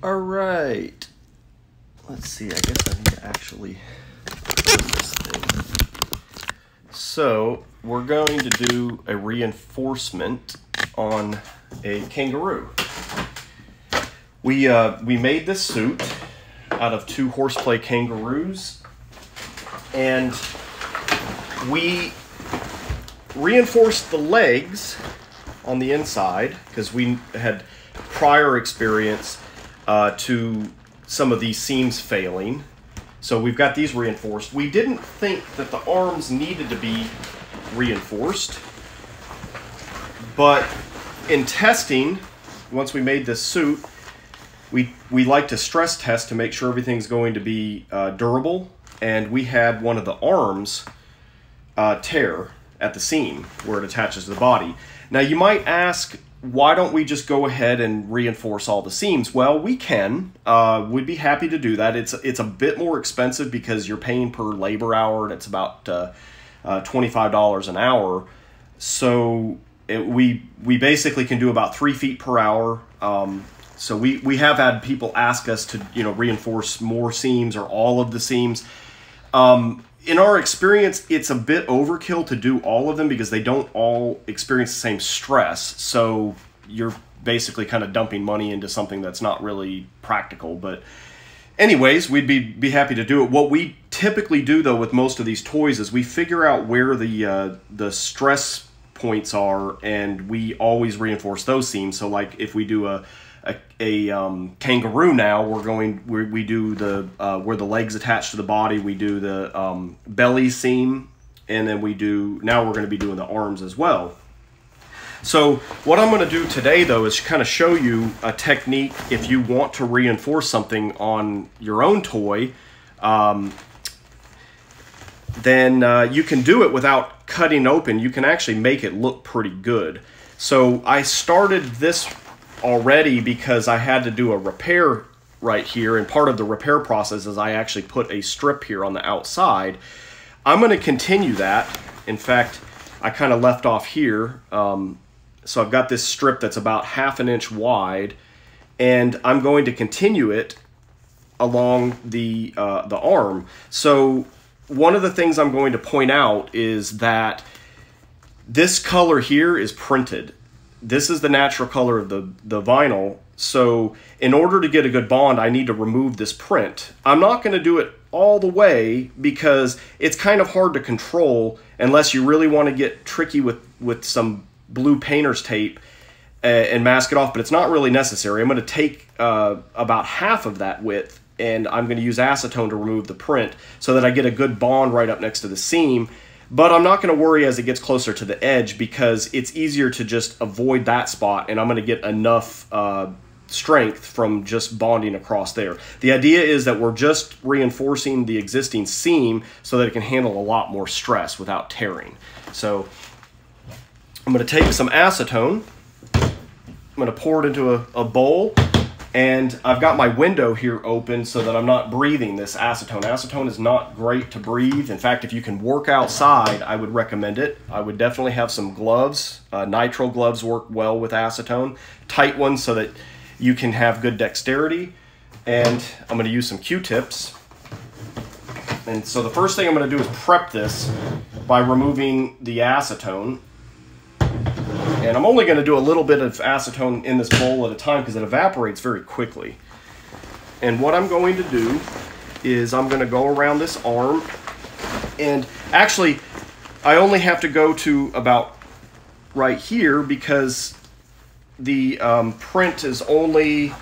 All right. Let's see, I guess I need to actually turn this thing. So we're going to do a reinforcement on a kangaroo. We made this suit out of 2 horseplay kangaroos, and we reinforced the legs on the inside because we had prior experience to some of these seams failing. So we've got these reinforced. We didn't think that the arms needed to be reinforced, but in testing, once we made this suit, we like to stress test to make sure everything's going to be durable, and we had one of the arms tear at the seam where it attaches to the body. Now you might ask, why don't we just go ahead and reinforce all the seams? Well, we can. We'd be happy to do that. It's a bit more expensive because you're paying per labor hour, and it's about $25 an hour. So we basically can do about 3 feet per hour. So we have had people ask us to reinforce more seams or all of the seams. In our experience, it's a bit overkill to do all of them because they don't all experience the same stress. So you're basically kind of dumping money into something that's not really practical. But anyways, we'd be happy to do it. What we typically do, though, with most of these toys is we figure out where the stress points are, and we always reinforce those seams. So like if we do a kangaroo now, we do the where the legs attach to the body, we do the belly seam, and then now we're going to be doing the arms as well. So what I'm going to do today, though, is kind of show you a technique if you want to reinforce something on your own toy. Then you can do it without cutting open. You can actually make it look pretty good. So I started this already because I had to do a repair right here, and part of the repair process is I actually put a strip here on the outside. I'm going to continue that. In fact, I kind of left off here. So I've got this strip that's about 1/2 inch wide, and I'm going to continue it along the arm. So one of the things I'm going to point out is that this color here is printed. This is the natural color of the vinyl. So in order to get a good bond, I need to remove this print. I'm not going to do it all the way because it's kind of hard to control unless you really want to get tricky with some blue painter's tape and mask it off, but it's not really necessary. I'm going to take about half of that width, and I'm going to use acetone to remove the print so that I get a good bond right up next to the seam. But I'm not going to worry as it gets closer to the edge because it's easier to just avoid that spot, and I'm going to get enough strength from just bonding across there. The idea is that we're just reinforcing the existing seam so that it can handle a lot more stress without tearing. So I'm going to take some acetone. I'm going to pour it into a bowl. And I've got my window here open so that I'm not breathing this acetone. Acetone is not great to breathe. In fact, if you can work outside, I would recommend it. I would definitely have some gloves. Nitrile gloves work well with acetone. Tight ones so that you can have good dexterity. And I'm going to use some Q-tips. And so the first thing I'm going to do is prep this by removing the acetone. And I'm only going to do a little bit of acetone in this bowl at a time because it evaporates very quickly. And what I'm going to do is I'm going to go around this arm. And actually, I only have to go to about right here because the print is only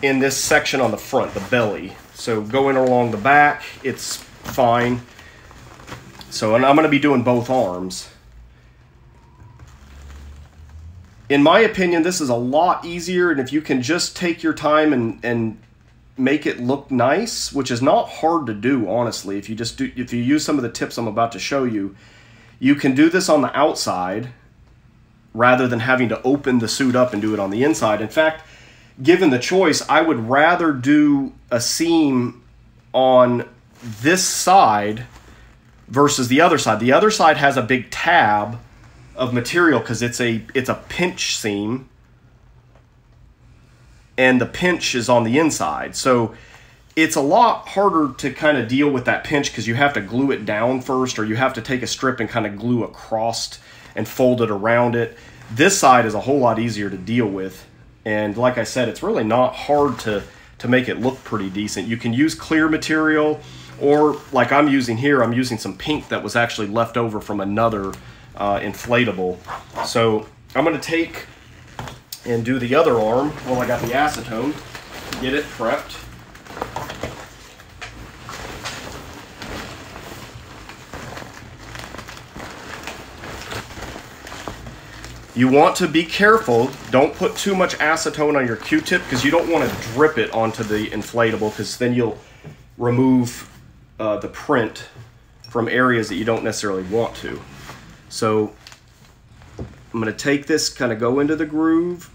in this section on the front, the belly. So going along the back, it's fine. So, and I'm going to be doing both arms. In my opinion, this is a lot easier, and if you can just take your time and make it look nice, which is not hard to do, honestly. If you use some of the tips I'm about to show you, you can do this on the outside rather than having to open the suit up and do it on the inside. In fact, given the choice, I would rather do a seam on this side versus the other side. The other side has a big tab of material because it's a pinch seam, and the pinch is on the inside. So it's a lot harder to kind of deal with that pinch because you have to glue it down first, or you have to take a strip and kind of glue across and fold it around it. This side is a whole lot easier to deal with. And like I said, it's really not hard to make it look pretty decent. You can use clear material, or like I'm using here, I'm using some pink that was actually left over from another inflatable. So I'm going to take and do the other arm while I got the acetone, get it prepped. You want to be careful. Don't put too much acetone on your Q-tip because you don't want to drip it onto the inflatable, because then you'll remove the print from areas that you don't necessarily want to. So I'm going to take this, kind of go into the groove.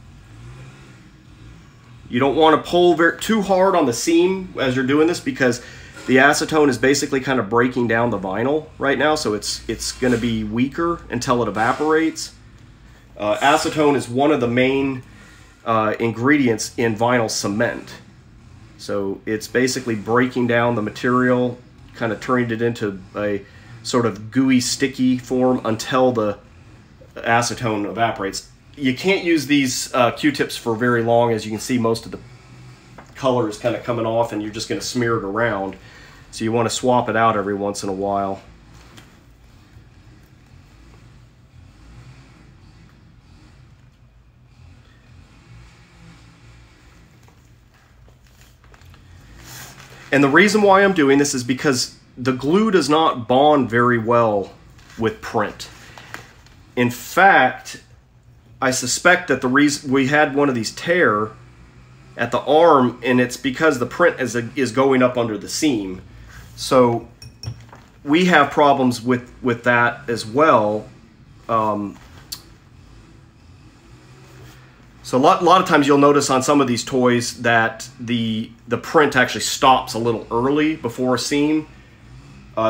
You don't want to pull too hard on the seam as you're doing this, because the acetone is basically kind of breaking down the vinyl right now, so it's going to be weaker until it evaporates. Acetone is one of the main ingredients in vinyl cement. So it's basically breaking down the material, kind of turning it into a sort of gooey, sticky form until the acetone evaporates. You can't use these Q-tips for very long. As you can see, most of the color is kind of coming off and you're just going to smear it around. So you want to swap it out every once in a while. And the reason why I'm doing this is because the glue does not bond very well with print. In fact, I suspect that the reason we had one of these tear at the arm, and it's because the print is going up under the seam. So we have problems with that as well. So a lot of times you'll notice on some of these toys that the print actually stops a little early before a seam,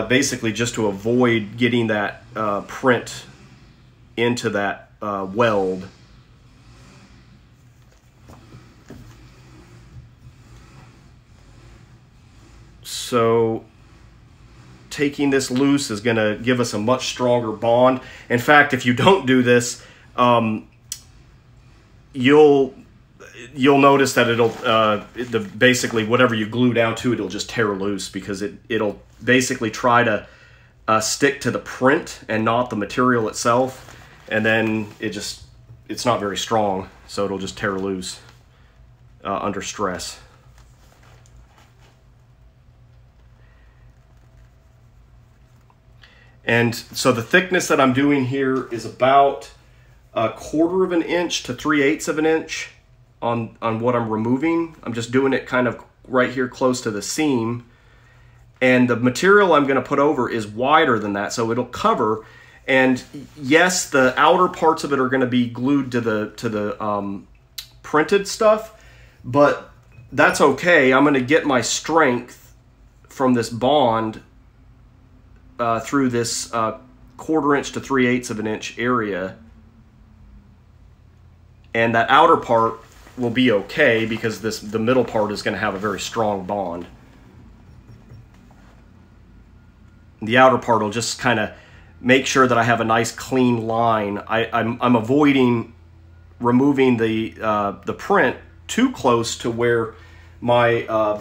basically just to avoid getting that print into that weld. So taking this loose is going to give us a much stronger bond. In fact, if you don't do this, you'll notice that it'll basically whatever you glue down to, it'll just tear loose, because it'll basically try to stick to the print and not the material itself, and then it's not very strong, so it'll just tear loose under stress. And so the thickness that I'm doing here is about 1/4 of an inch to 3/8 of an inch on what I'm removing. I'm just doing it kind of right here close to the seam. And the material I'm going to put over is wider than that, so it'll cover. And yes, the outer parts of it are going to be glued to the printed stuff, but that's okay. I'm going to get my strength from this bond through this 1/4 inch to 3/8 of an inch area. And that outer part will be okay, because the middle part is going to have a very strong bond. The outer part will just kind of make sure that I have a nice clean line. I'm avoiding removing the print too close to where my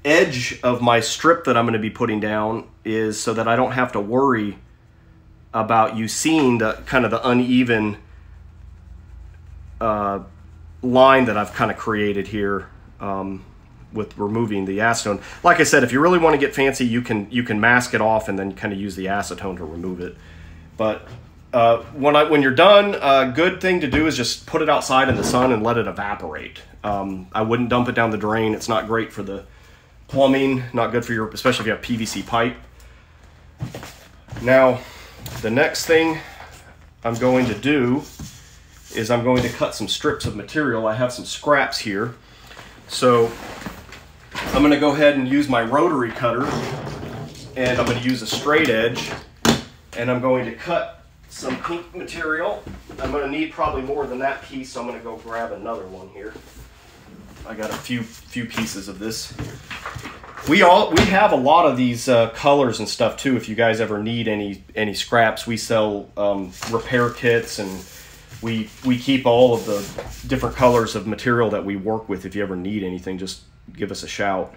edge of my strip that I'm going to be putting down is, so that I don't have to worry about you seeing the kind of the uneven line that I've kind of created here with removing the acetone. Like I said, if you really want to get fancy, you can mask it off and then kind of use the acetone to remove it. But when you're done, a good thing to do is just put it outside in the sun and let it evaporate. I wouldn't dump it down the drain. It's not great for the plumbing, not good for especially if you have PVC pipe. Now, the next thing I'm going to do is I'm going to cut some strips of material. I have some scraps here. So I'm going to go ahead and use my rotary cutter, and I'm going to use a straight edge, and I'm going to cut some pink material. I'm going to need probably more than that piece, so I'm going to go grab another one here. I got a few pieces of this. We have a lot of these colors and stuff too. If you guys ever need any scraps, we sell repair kits, and we keep all of the different colors of material that we work with. If you ever need anything, just give us a shout.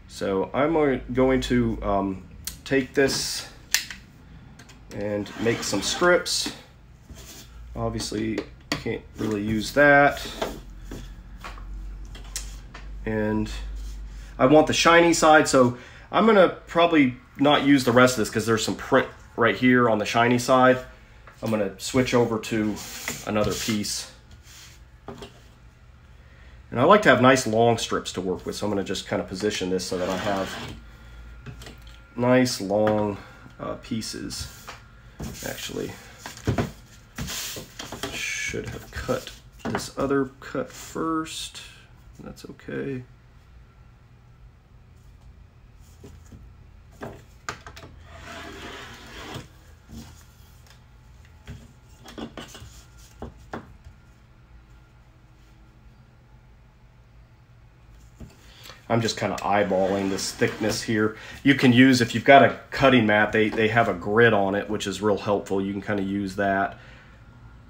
So I'm going to take this and make some strips. Obviously, can't really use that. And I want the shiny side, so I'm gonna probably not use the rest of this because there's some print right here on the shiny side. I'm gonna switch over to another piece. And I like to have nice long strips to work with, so I'm gonna just kind of position this so that I have nice long pieces. Actually, should have cut this other cut first. That's okay. I'm just kind of eyeballing this thickness here. You can use, if you've got a cutting mat, they have a grid on it, which is real helpful. You can kind of use that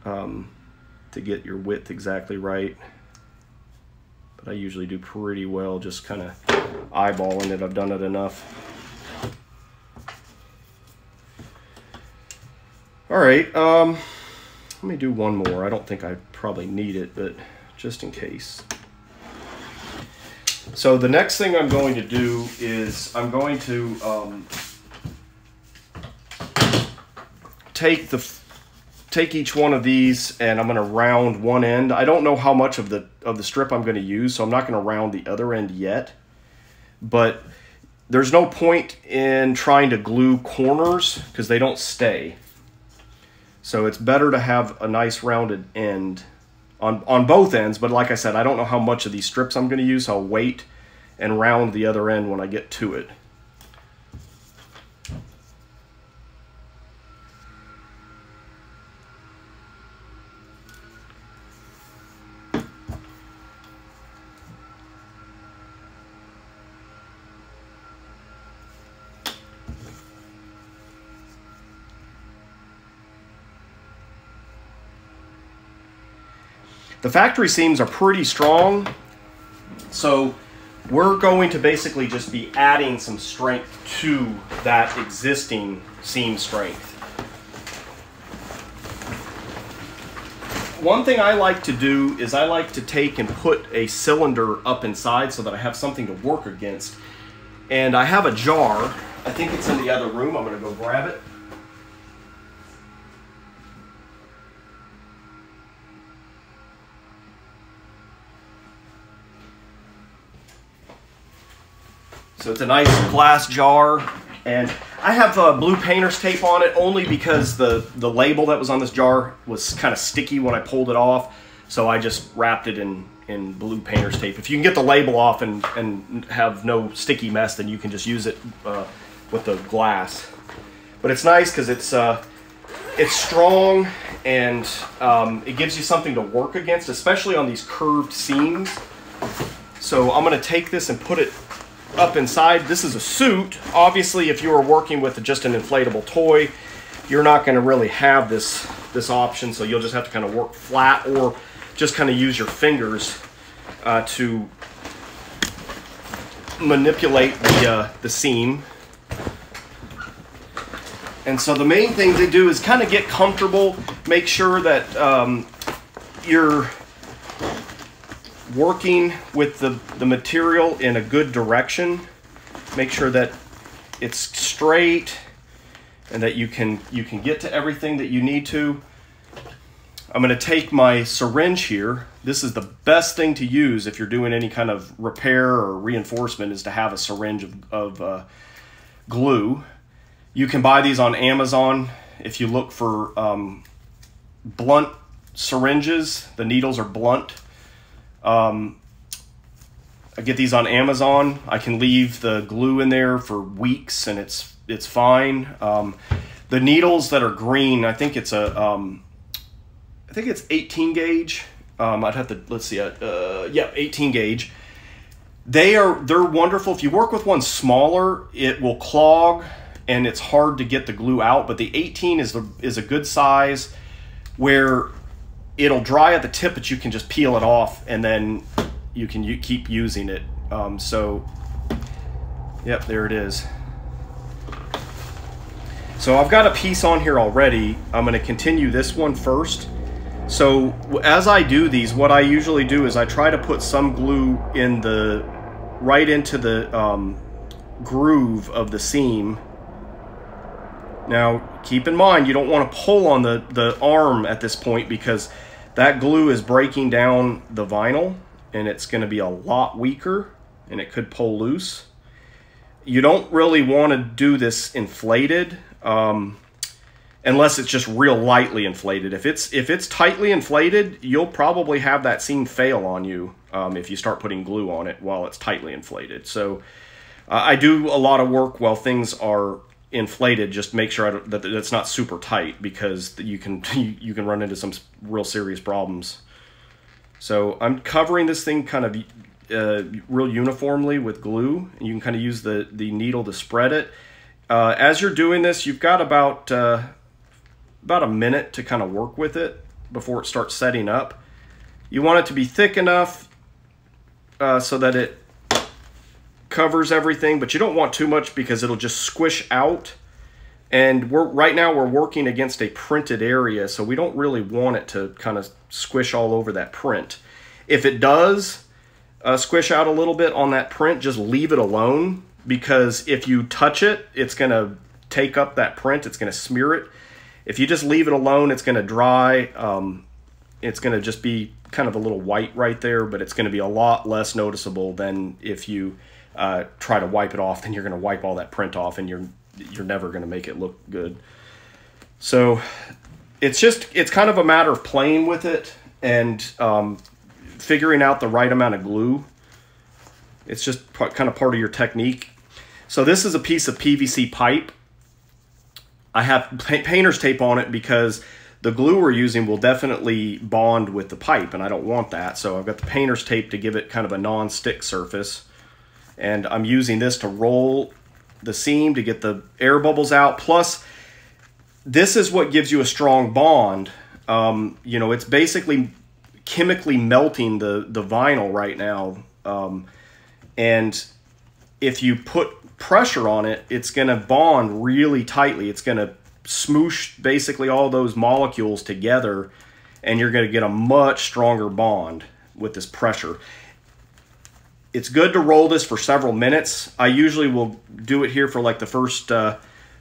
to get your width exactly right. But I usually do pretty well just kind of eyeballing it. I've done it enough. All right, let me do one more. I don't think I probably need it, but just in case. So the next thing I'm going to do is I'm going to take each one of these, and I'm going to round one end. I don't know how much of the strip I'm going to use, so I'm not going to round the other end yet. But there's no point in trying to glue corners because they don't stay. So it's better to have a nice rounded end on both ends. But like I said, I don't know how much of these strips I'm going to use, so I'll wait and round the other end when I get to it. The factory seams are pretty strong, so we're going to basically just be adding some strength to that existing seam strength. One thing I like to do is I like to take and put a cylinder up inside so that I have something to work against. And I have a jar. I think it's in the other room. I'm going to go grab it. So it's a nice glass jar, and I have blue painter's tape on it only because the label that was on this jar was kind of sticky when I pulled it off, so I just wrapped it in blue painter's tape. If you can get the label off and have no sticky mess, then you can just use it with the glass. But it's nice because it's strong, and it gives you something to work against, especially on these curved seams. So I'm going to take this and put it up inside. This is a suit. Obviously, if you were working with just an inflatable toy, you're not going to really have this option, so you'll just have to kind of work flat or just kind of use your fingers to manipulate the seam. And so the main thing to do is kind of get comfortable, make sure that you're working with the material in a good direction. Make sure that it's straight and that you can get to everything that you need to. I'm going to take my syringe here. This is the best thing to use if you're doing any kind of repair or reinforcement, is to have a syringe of glue. You can buy these on Amazon. If you look for blunt syringes, the needles are blunt. I get these on Amazon. I can leave the glue in there for weeks and it's fine. The needles that are green, I think it's 18 gauge. I'd have to, let's see, yeah, 18 gauge. They're wonderful. If you work with one smaller, it will clog and it's hard to get the glue out. But the 18 is a good size where it'll dry at the tip, but you can just peel it off and then you can keep using it. So, yep, there it is. So I've got a piece on here already. I'm going to continue this one first. So as I do these, what I usually do is I try to put some glue in right into the groove of the seam. Now keep in mind, you don't want to pull on the arm at this point because that glue is breaking down the vinyl and it's going to be a lot weaker and it could pull loose. You don't really want to do this inflated unless it's just real lightly inflated. If it's tightly inflated, you'll probably have that seam fail on you if you start putting glue on it while it's tightly inflated. So I do a lot of work while things are inflated, just make sure that it's not super tight, because you can run into some real serious problems. So I'm covering this thing kind of real uniformly with glue, and you can kind of use the needle to spread it. As you're doing this, you've got about a minute to kind of work with it before it starts setting up. You want it to be thick enough so that it covers everything, but you don't want too much because it'll just squish out. And right now we're working against a printed area, so we don't really want it to kind of squish all over that print. If it does squish out a little bit on that print, just leave it alone, because if you touch it, it's going to take up that print, it's going to smear it. If you just leave it alone, it's going to dry. It's going to just be kind of a little white right there, but it's going to be a lot less noticeable than if you try to wipe it off. Then you're going to wipe all that print off, and you're never going to make it look good. So it's kind of a matter of playing with it and figuring out the right amount of glue. It's just kind of part of your technique. So this is a piece of PVC pipe. I have painter's tape on it because the glue we're using will definitely bond with the pipe, and I don't want that. So I've got the painter's tape to give it kind of a non-stick surface. And I'm using this to roll the seam to get the air bubbles out. Plus, this is what gives you a strong bond. You know, it's basically chemically melting the vinyl right now. And if you put pressure on it, it's going to bond really tightly. It's going to smoosh basically all those molecules together, and you're going to get a much stronger bond with this pressure. It's good to roll this for several minutes. I usually will do it here for like the first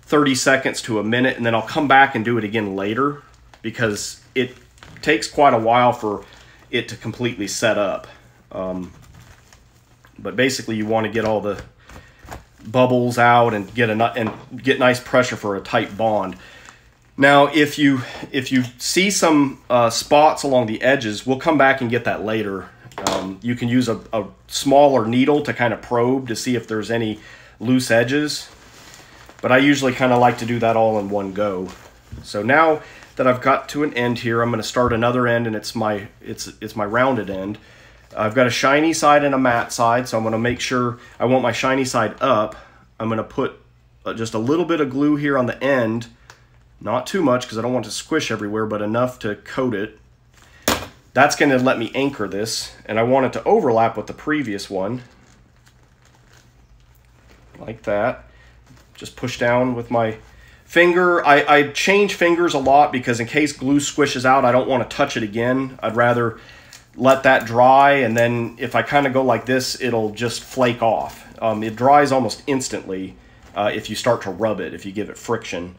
30 seconds to a minute, and then I'll come back and do it again later, because it takes quite a while for it to completely set up. But basically you want to get all the bubbles out and get nice pressure for a tight bond. Now, if you see some spots along the edges, we'll come back and get that later. You can use a smaller needle to kind of probe to see if there's any loose edges, but I usually kind of like to do that all in one go. So now that I've got to an end here, I'm going to start another end, and it's my rounded end. I've got a shiny side and a matte side, so I'm going to make sure I want my shiny side up. I'm going to put just a little bit of glue here on the end, not too much because I don't want it to squish everywhere, but enough to coat it. That's going to let me anchor this, and I want it to overlap with the previous one, like that. Just push down with my finger. I change fingers a lot because in case glue squishes out, I don't want to touch it again. I'd rather let that dry, and then if I kind of go like this, it'll just flake off. It dries almost instantly if you start to rub it, if you give it friction.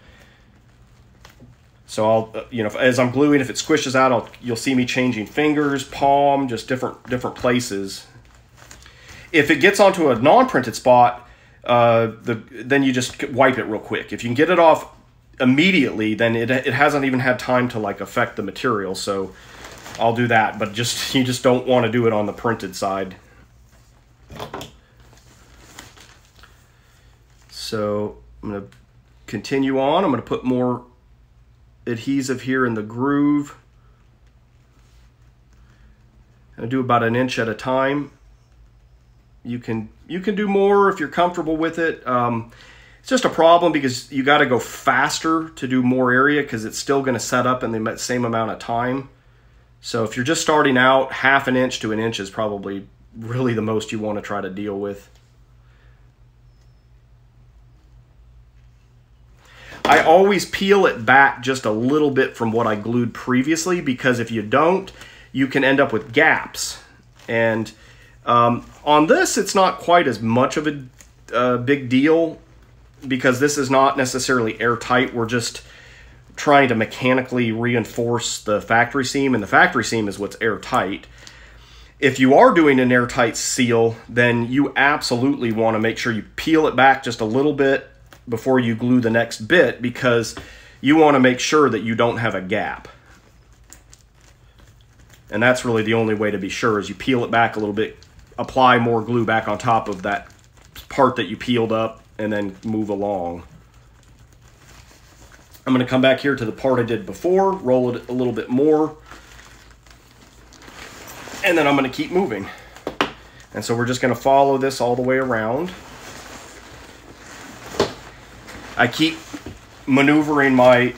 So I'll, you know, as I'm gluing, if it squishes out, you'll see me changing fingers, palm, just different places. If it gets onto a non-printed spot, then you just wipe it real quick. If you can get it off immediately, then it hasn't even had time to like affect the material. So I'll do that, but you just don't want to do it on the printed side. So I'm going to continue on. I'm going to put more adhesive here in the groove. I do about an inch at a time. You can do more if you're comfortable with it. It's just a problem because you got to go faster to do more area because it's still going to set up in the same amount of time. So if you're just starting out, half an inch to an inch is probably really the most you want to try to deal with. I always peel it back just a little bit from what I glued previously, because if you don't, you can end up with gaps. And on this, it's not quite as much of a big deal because this is not necessarily airtight. We're just trying to mechanically reinforce the factory seam, and the factory seam is what's airtight. If you are doing an airtight seal, then you absolutely want to make sure you peel it back just a little bit before you glue the next bit, because you want to make sure that you don't have a gap. And that's really the only way to be sure, is you peel it back a little bit, apply more glue back on top of that part that you peeled up, and then move along. I'm going to come back here to the part I did before, roll it a little bit more, and then I'm going to keep moving. And so we're just going to follow this all the way around. I keep maneuvering my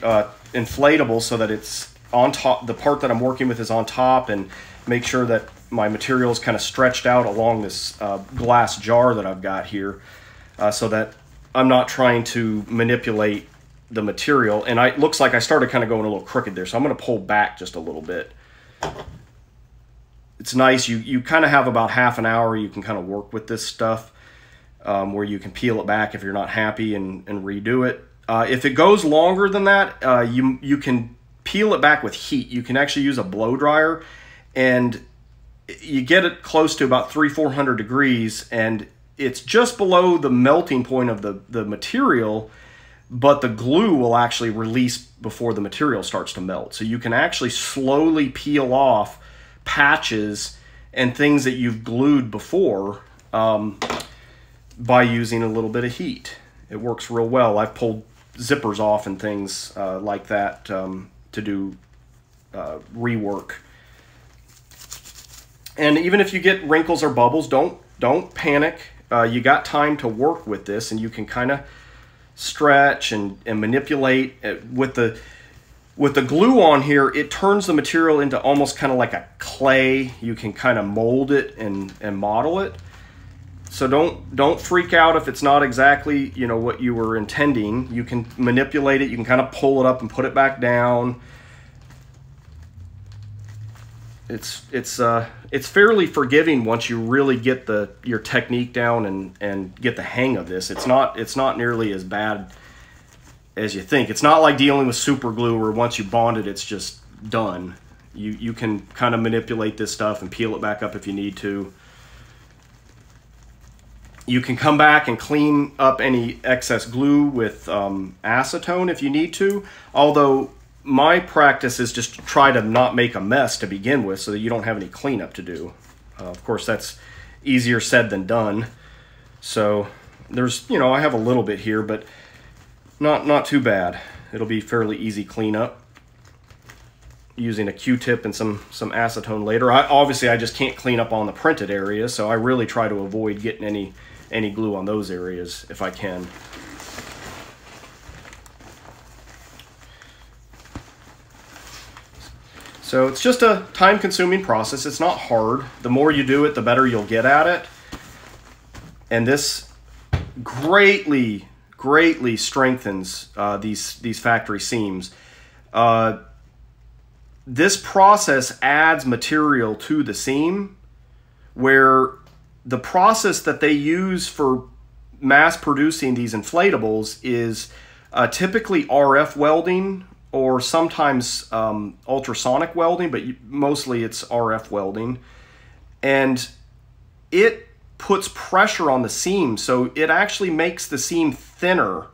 inflatable so that it's on top, the part that I'm working with is on top, and make sure that my material is kind of stretched out along this glass jar that I've got here, so that I'm not trying to manipulate the material. And it looks like I started kind of going a little crooked there, so I'm going to pull back just a little bit. It's nice, you kind of have about half an hour you can kind of work with this stuff. Where you can peel it back if you're not happy and redo it. If it goes longer than that, you can peel it back with heat. You can actually use a blow dryer, and you get it close to about 300-400 degrees, and it's just below the melting point of the material, but the glue will actually release before the material starts to melt. So you can actually slowly peel off patches and things that you've glued before by using a little bit of heat. It works real well. I've pulled zippers off and things like that to do rework. And even if you get wrinkles or bubbles, don't panic. You got time to work with this, and you can kind of stretch and manipulate. With the glue on here, it turns the material into almost kind of like a clay. You can kind of mold it and model it. So don't freak out if it's not exactly, you know, what you were intending. You can manipulate it. You can kind of pull it up and put it back down. It's fairly forgiving once you really get your technique down and get the hang of this. It's not nearly as bad as you think. It's not like dealing with super glue where once you bond it, it's just done. You can kind of manipulate this stuff and peel it back up if you need to. You can come back and clean up any excess glue with acetone if you need to, although my practice is just to try to not make a mess to begin with so that you don't have any cleanup to do. Of course, that's easier said than done. So there's, you know, I have a little bit here, but not too bad. It'll be fairly easy cleanup using a Q-tip and some acetone later. Obviously, I just can't clean up on the printed area, so I really try to avoid getting any glue on those areas if I can. So it's just a time-consuming process. It's not hard. The more you do it, the better you'll get at it. And this greatly strengthens these factory seams. This process adds material to the seam, where the process that they use for mass producing these inflatables is typically RF welding, or sometimes ultrasonic welding, but mostly it's RF welding. And it puts pressure on the seam, so it actually makes the seam thinner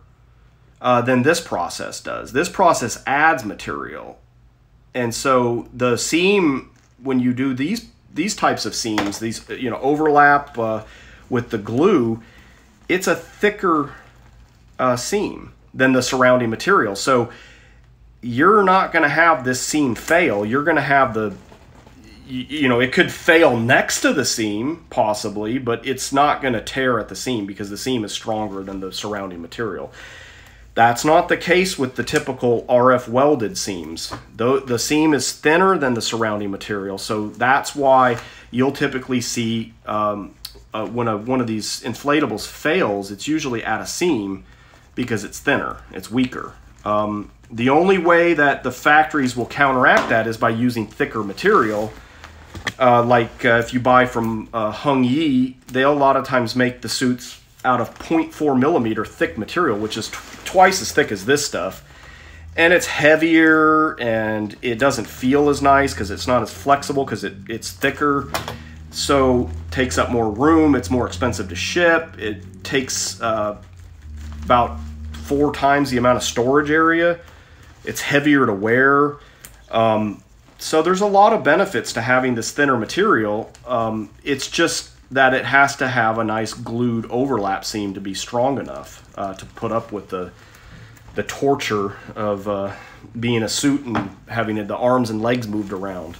than this process does. This process adds material. And so the seam, when you do these types of seams, these, you know, overlap with the glue, it's a thicker seam than the surrounding material. So you're not going to have this seam fail. You're going to have you know, it could fail next to the seam, possibly, but it's not going to tear at the seam because the seam is stronger than the surrounding material. That's not the case with the typical RF welded seams. The seam is thinner than the surrounding material, so that's why you'll typically see when one of these inflatables fails, it's usually at a seam because it's thinner, it's weaker. The only way that the factories will counteract that is by using thicker material. If you buy from Hung Yi, they'll a lot of times make the suits out of 0.4 millimeter thick material, which is twice as thick as this stuff. And it's heavier and it doesn't feel as nice because it's not as flexible because it's thicker. So takes up more room, it's more expensive to ship. It takes about 4 times the amount of storage area. It's heavier to wear. So there's a lot of benefits to having this thinner material. It's just that it has to have a nice glued overlap seam to be strong enough to put up with the torture of being a suit and having the arms and legs moved around.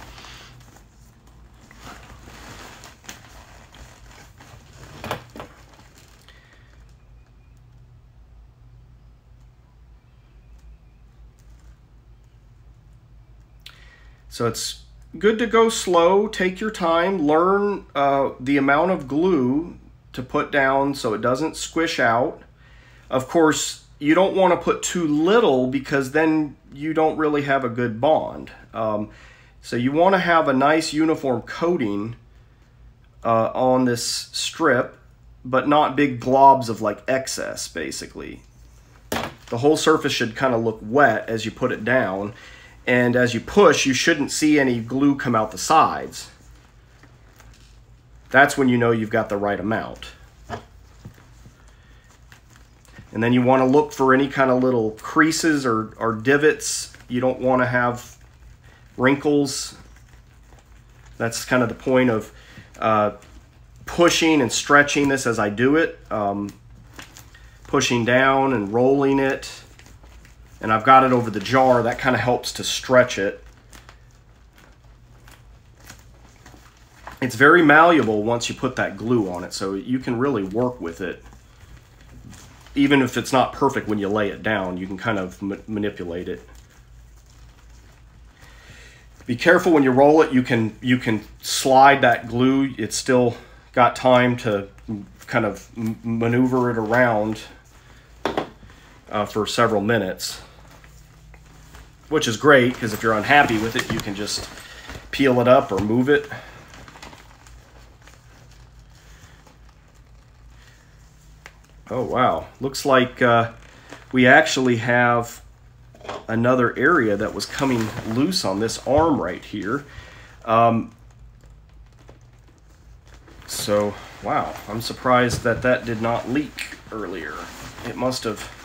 So it's good to go slow, take your time, learn the amount of glue to put down so it doesn't squish out. Of course, you don't want to put too little because then you don't really have a good bond. So you want to have a nice uniform coating on this strip, but not big globs of like excess, basically. The whole surface should kind of look wet as you put it down. And as you push, you shouldn't see any glue come out the sides. That's when you know you've got the right amount. And then you want to look for any kind of little creases or divots. You don't want to have wrinkles. That's kind of the point of pushing and stretching this as I do it. Pushing down and rolling it. And I've got it over the jar. That kind of helps to stretch it. It's very malleable once you put that glue on it, so you can really work with it. Even if it's not perfect when you lay it down, you can kind of manipulate it. Be careful when you roll it. You can slide that glue. It's still got time to kind of maneuver it around for several minutes. Which is great, because if you're unhappy with it, you can just peel it up or move it. Oh, wow. Looks like we actually have another area that was coming loose on this arm right here. So, wow. I'm surprised that that did not leak earlier. It must have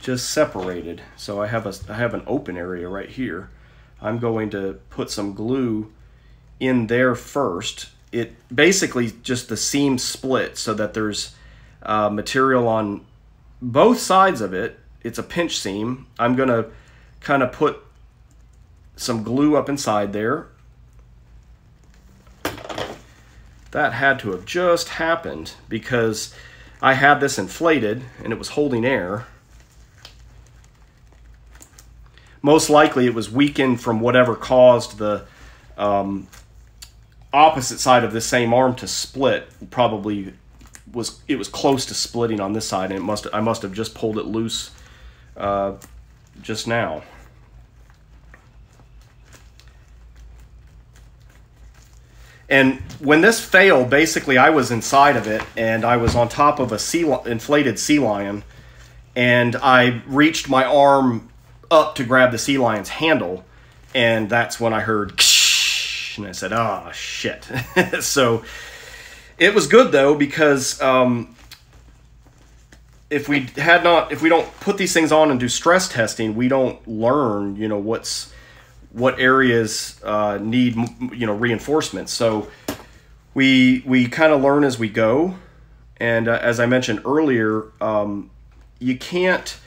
just separated. So I have an open area right here. I'm going to put some glue in there first. It basically just the seam split so that there's material on both sides of it. It's a pinch seam. I'm gonna kind of put some glue up inside there. That had to have just happened because I had this inflated and it was holding air. Most likely it was weakened from whatever caused the opposite side of the same arm to split. Probably it was close to splitting on this side, and I must have just pulled it loose just now. And when this failed, basically I was inside of it and I was on top of a inflated sea lion, and I reached my arm up to grab the sea lion's handle, and that's when I heard ksh, and I said, oh shit. So it was good though, because if we don't put these things on and do stress testing, we don't learn, you know, what areas need, you know, reinforcement. So we kind of learn as we go. And as I mentioned earlier, you can't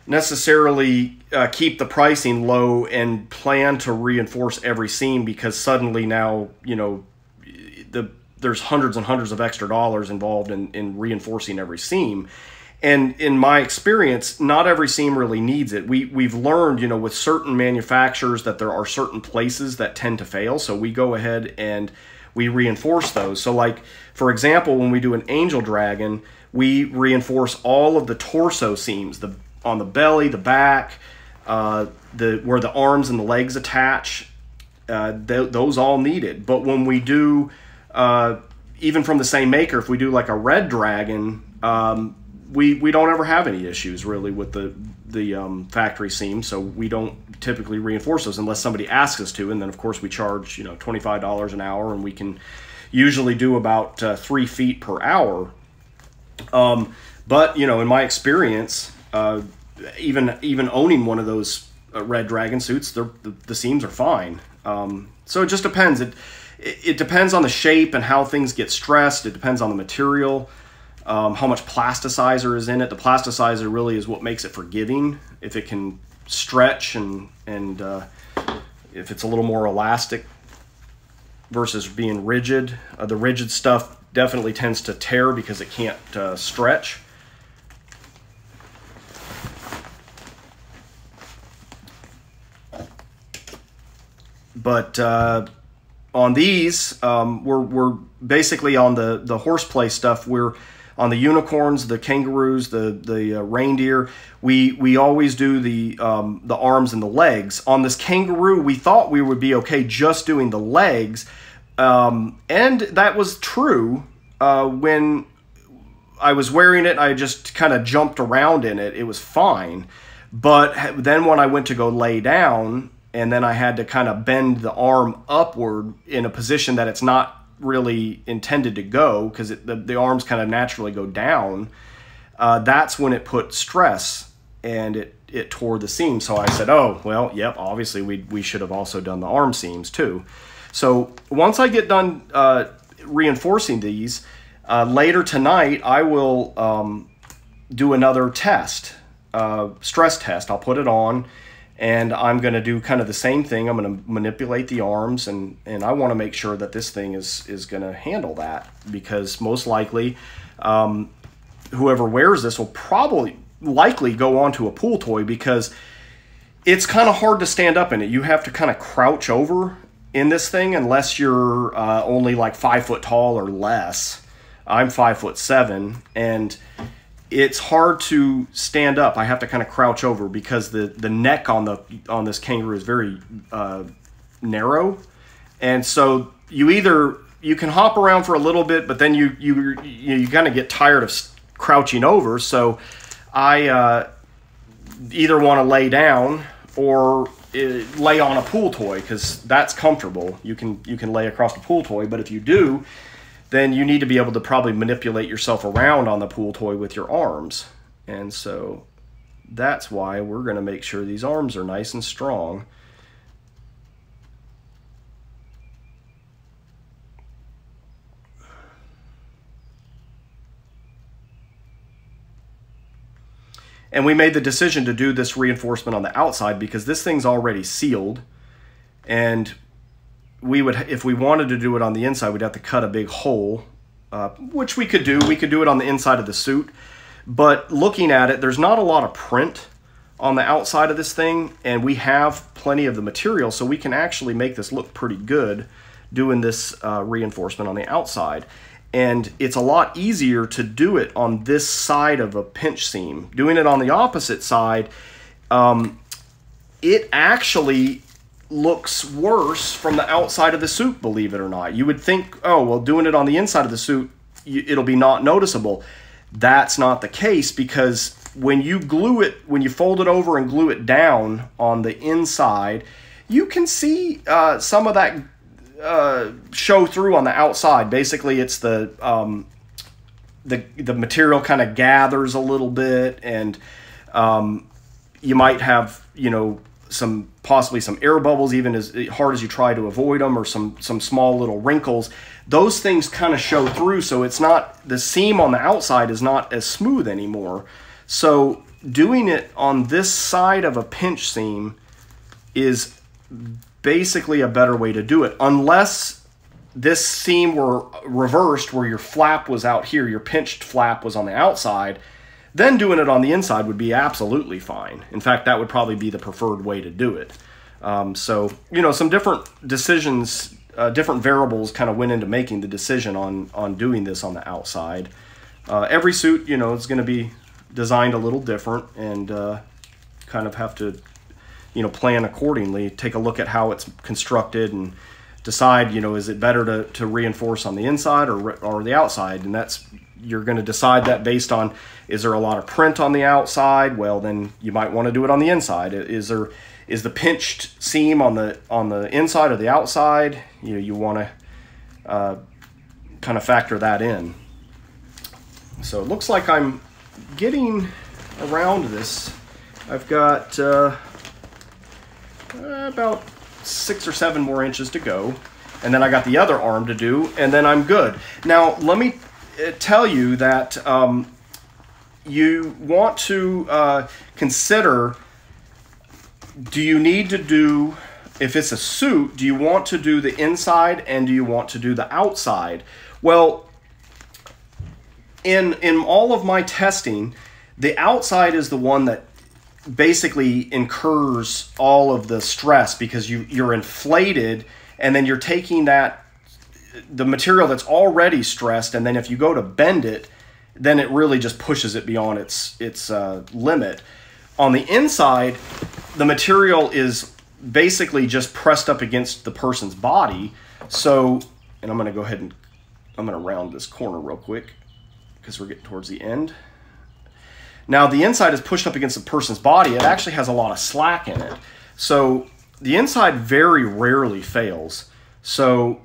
necessarily keep the pricing low and plan to reinforce every seam, because suddenly now, you know, there's hundreds and hundreds of extra dollars involved in reinforcing every seam. And in my experience, not every seam really needs it. We've learned, you know, with certain manufacturers that there are certain places that tend to fail. So we go ahead and we reinforce those. So like, for example, when we do an angel dragon, we reinforce all of the torso seams, on the belly, the back, where the arms and the legs attach. Those all need it. But when we do, even from the same maker, if we do like a red dragon, we don't ever have any issues really with the factory seams, so we don't typically reinforce those unless somebody asks us to, and then of course we charge, you know, $25 an hour, and we can usually do about 3 feet per hour. But you know, in my experience, even owning one of those red dragon suits, the seams are fine. So it just depends. It depends on the shape and how things get stressed. It depends on the material. How much plasticizer is in it. The plasticizer really is what makes it forgiving. If it can stretch and if it's a little more elastic versus being rigid. The rigid stuff definitely tends to tear because it can't stretch. But on these, we're basically on the horseplay stuff. We're on the unicorns, the kangaroos, the reindeer. We always do the arms and the legs. On this kangaroo, we thought we would be okay just doing the legs, and that was true. When I was wearing it, I just kind of jumped around in it. It was fine. But then when I went to go lay down, and then I had to kind of bend the arm upward in a position that it's not really intended to go, because the arms kind of naturally go down, that's when it put stress and it tore the seam. So I said, oh, well, yep, obviously we should have also done the arm seams too. So once I get done reinforcing these, later tonight I will do another test, stress test. I'll put it on, and I'm going to do kind of the same thing. I'm going to manipulate the arms, and I want to make sure that this thing is going to handle that, because most likely whoever wears this will likely go onto a pool toy, because it's kind of hard to stand up in it. You have to kind of crouch over in this thing unless you're only like 5 foot tall or less. I'm 5'7", and it's hard to stand up. I have to kind of crouch over because the neck on this kangaroo is very narrow, and so you can hop around for a little bit, but then you kind of get tired of crouching over. So I either want to lay down or lay on a pool toy, because that's comfortable. You can lay across the pool toy, but if you do, then you need to be able to probably manipulate yourself around on the pool toy with your arms. And so that's why we're going to make sure these arms are nice and strong. And we made the decision to do this reinforcement on the outside because this thing's already sealed, and we would, if we wanted to do it on the inside, we'd have to cut a big hole, which we could do. We could do it on the inside of the suit, but looking at it, there's not a lot of print on the outside of this thing, and we have plenty of the material, so we can actually make this look pretty good doing this reinforcement on the outside. And it's a lot easier to do it on this side of a pinch seam. Doing it on the opposite side, it actually looks worse from the outside of the suit, believe it or not. You would think, oh, well, doing it on the inside of the suit, it'll be not noticeable. That's not the case, because when you glue it, when you fold it over and glue it down on the inside, you can see some of that show through on the outside. Basically, it's the material kind of gathers a little bit, and you might have, you know, possibly some air bubbles, even as hard as you try to avoid them, or some small little wrinkles. Those things kind of show through, so it's not, the seam on the outside is not as smooth anymore. So doing it on this side of a pinch seam is basically a better way to do it, unless this seam were reversed where your flap was out here, your pinched flap was on the outside. Then doing it on the inside would be absolutely fine. In fact, that would probably be the preferred way to do it. So, you know, some different decisions, different variables kind of went into making the decision on doing this on the outside. Every suit, you know, is going to be designed a little different, and kind of have to, you know, plan accordingly, take a look at how it's constructed and decide, you know, is it better to reinforce on the inside or the outside? And that's, you're going to decide that based on, is there a lot of print on the outside? Well, then you might want to do it on the inside. Is the pinched seam on the inside or the outside? You know, you want to kind of factor that in. So it looks like I'm getting around this. I've got about 6 or 7 more inches to go, and then I got the other arm to do, and then I'm good. Now let me tell you that you want to consider, do you need to do, if it's a suit, do you want to do the inside and do you want to do the outside? Well, in all of my testing, the outside is the one that basically incurs all of the stress, because you're inflated, and then you're taking the material that's already stressed, and then if you go to bend it, then it really just pushes it beyond its limit. On the inside, the material is basically just pressed up against the person's body. So, and I'm going to go ahead and I'm going to round this corner real quick because we're getting towards the end. Now the inside is pushed up against the person's body. It actually has a lot of slack in it. So the inside very rarely fails. So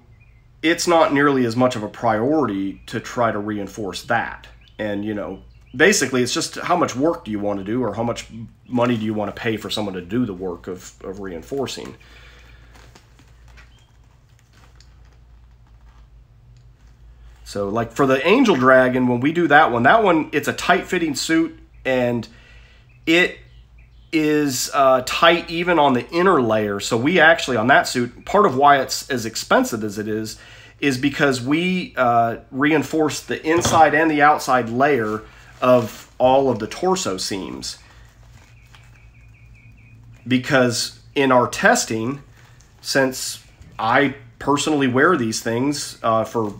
it's not nearly as much of a priority to try to reinforce that. And, you know, basically it's just how much work do you want to do, or how much money do you want to pay for someone to do the work of reinforcing. So like for the Angel Dragon, when we do that one, it's a tight fitting suit, and it is tight even on the inner layer. So we actually, on that suit, part of why it's as expensive as it is because we reinforce the inside and the outside layer of all of the torso seams. Because in our testing, since I personally wear these things for,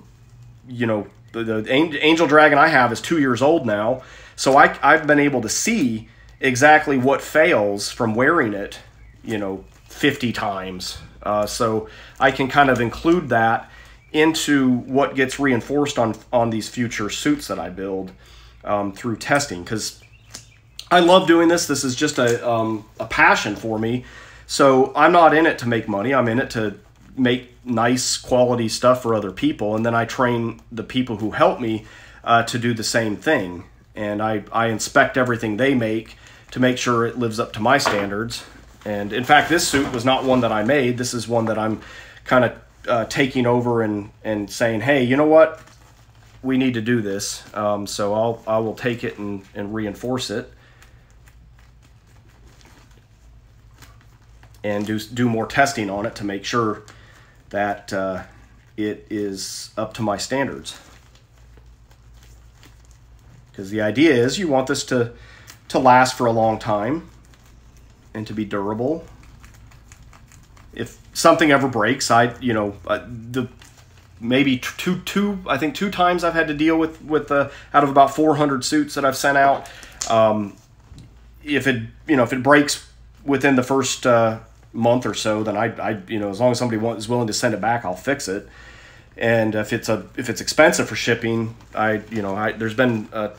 you know, the Angel Dragon I have is 2 years old now, so I've been able to see exactly what fails from wearing it, you know, 50 times. So I can kind of include that into what gets reinforced on these future suits that I build through testing, because I love doing this. This is just a passion for me. So I'm not in it to make money. I'm in it to make nice quality stuff for other people, and then I train the people who help me to do the same thing. And I inspect everything they make to make sure it lives up to my standards. And in fact, this suit was not one that I made. This is one that I'm kind of taking over and saying, hey, you know what? We need to do this. So I will take it and reinforce it. And do more testing on it to make sure that it is up to my standards. Because the idea is you want this to last for a long time and to be durable. If something ever breaks, maybe two times I've had to deal with out of about 400 suits that I've sent out. If it breaks within the first month or so, then I as long as somebody is willing to send it back, I'll fix it. And if it's expensive for shipping, there's been a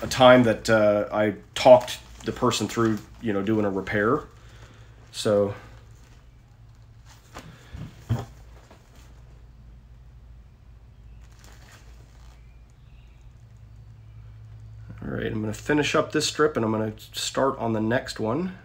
time that I talked the person through doing a repair. So all right, I'm going to finish up this strip and I'm going to start on the next one.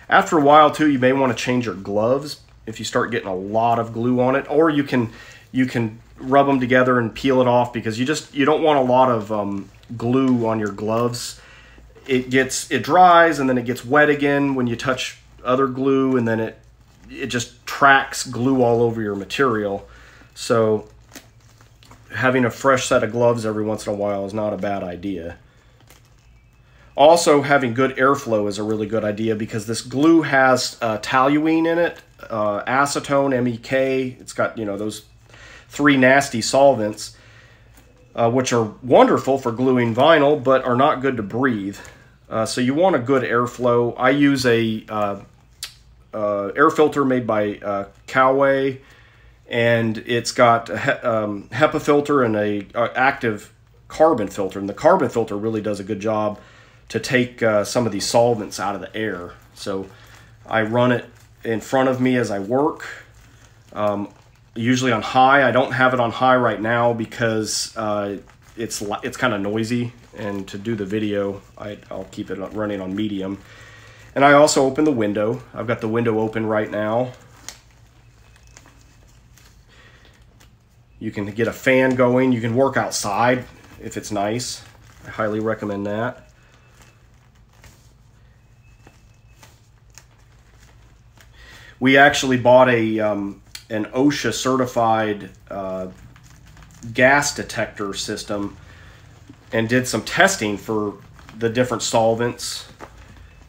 After a while too, you may want to change your gloves if you start getting a lot of glue on it, or you can you can rub them together and peel it off, because you don't want a lot of glue on your gloves. It dries and then it gets wet again when you touch other glue, and then it just tracks glue all over your material. So having a fresh set of gloves every once in a while is not a bad idea. Also, having good airflow is a really good idea, because this glue has toluene in it, acetone, MEK. It's got, those 3 nasty solvents, which are wonderful for gluing vinyl, but are not good to breathe. So you want a good airflow. I use a air filter made by Coway, and it's got a HEPA filter and a active carbon filter. And the carbon filter really does a good job to take some of these solvents out of the air. So I run it in front of me as I work, usually on high. I don't have it on high right now because it's kind of noisy, and to do the video I'll keep it running on medium. And I also open the window. I've got the window open right now. You can get a fan going. You can work outside if it's nice. I highly recommend that. We actually bought an OSHA certified gas detector system and did some testing for the different solvents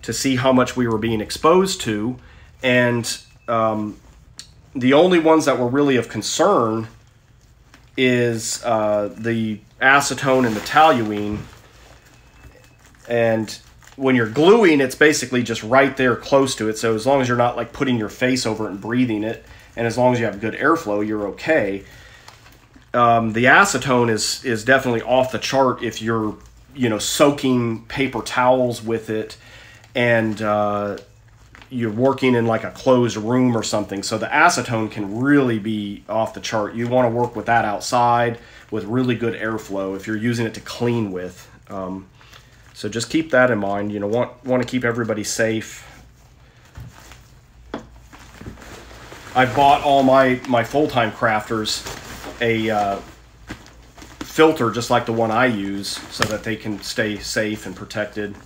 to see how much we were being exposed to. And the only ones that were really of concern is the acetone and the toluene. And when you're gluing, it's basically just right there close to it. So as long as you're not like putting your face over it and breathing it, and as long as you have good airflow, you're okay. The acetone is definitely off the chart if you're soaking paper towels with it, and you're working in like a closed room or something. So the acetone can really be off the chart. You want to work with that outside with really good airflow if you're using it to clean with. So just keep that in mind. Want to keep everybody safe. I bought all my full-time crafters a filter just like the one I use, so that they can stay safe and protected.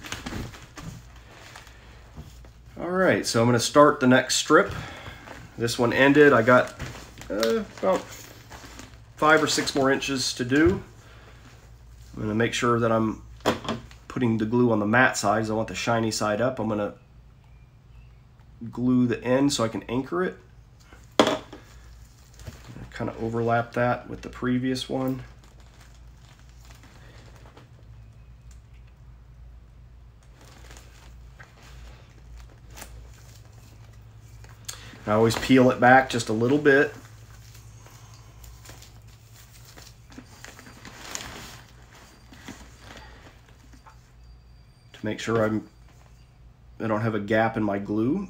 Alright, so I'm going to start the next strip. This one ended. I got about 5 or 6 more inches to do. I'm going to make sure that I'm putting the glue on the matte side, because I want the shiny side up. I'm going to glue the end so I can anchor it. Kind of overlap that with the previous one. I always peel it back just a little bit. To make sure I don't have a gap in my glue.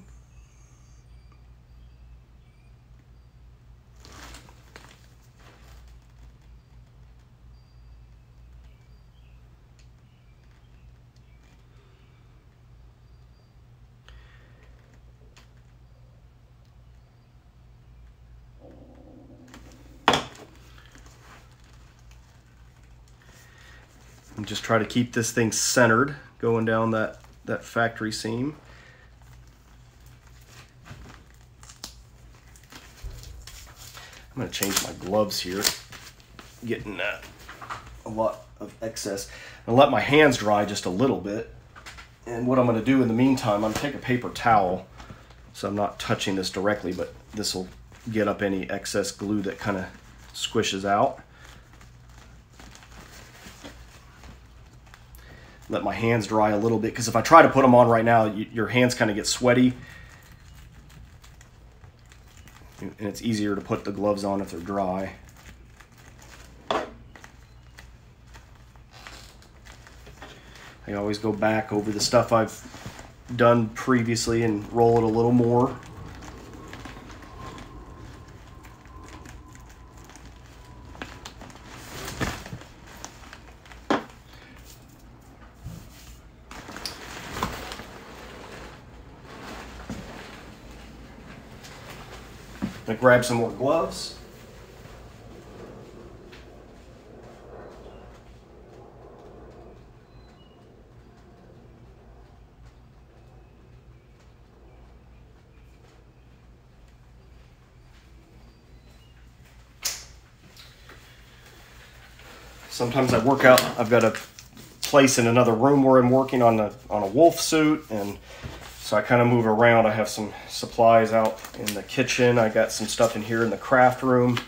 And just try to keep this thing centered going down that factory seam. I'm going to change my gloves here, getting a lot of excess. I'll let my hands dry just a little bit. And what I'm going to do in the meantime, I'm going to take a paper towel, so I'm not touching this directly, but this will get up any excess glue that kind of squishes out. Let my hands dry a little bit, because if I try to put them on right now, your hands kind of get sweaty. And it's easier to put the gloves on if they're dry. I always go back over the stuff I've done previously and roll it a little more. I'm gonna grab some more gloves. Sometimes I work out. I've got a place in another room where I'm working on a wolf suit, and so I kind of move around. I have some supplies out in the kitchen. I got some stuff in here in the craft room.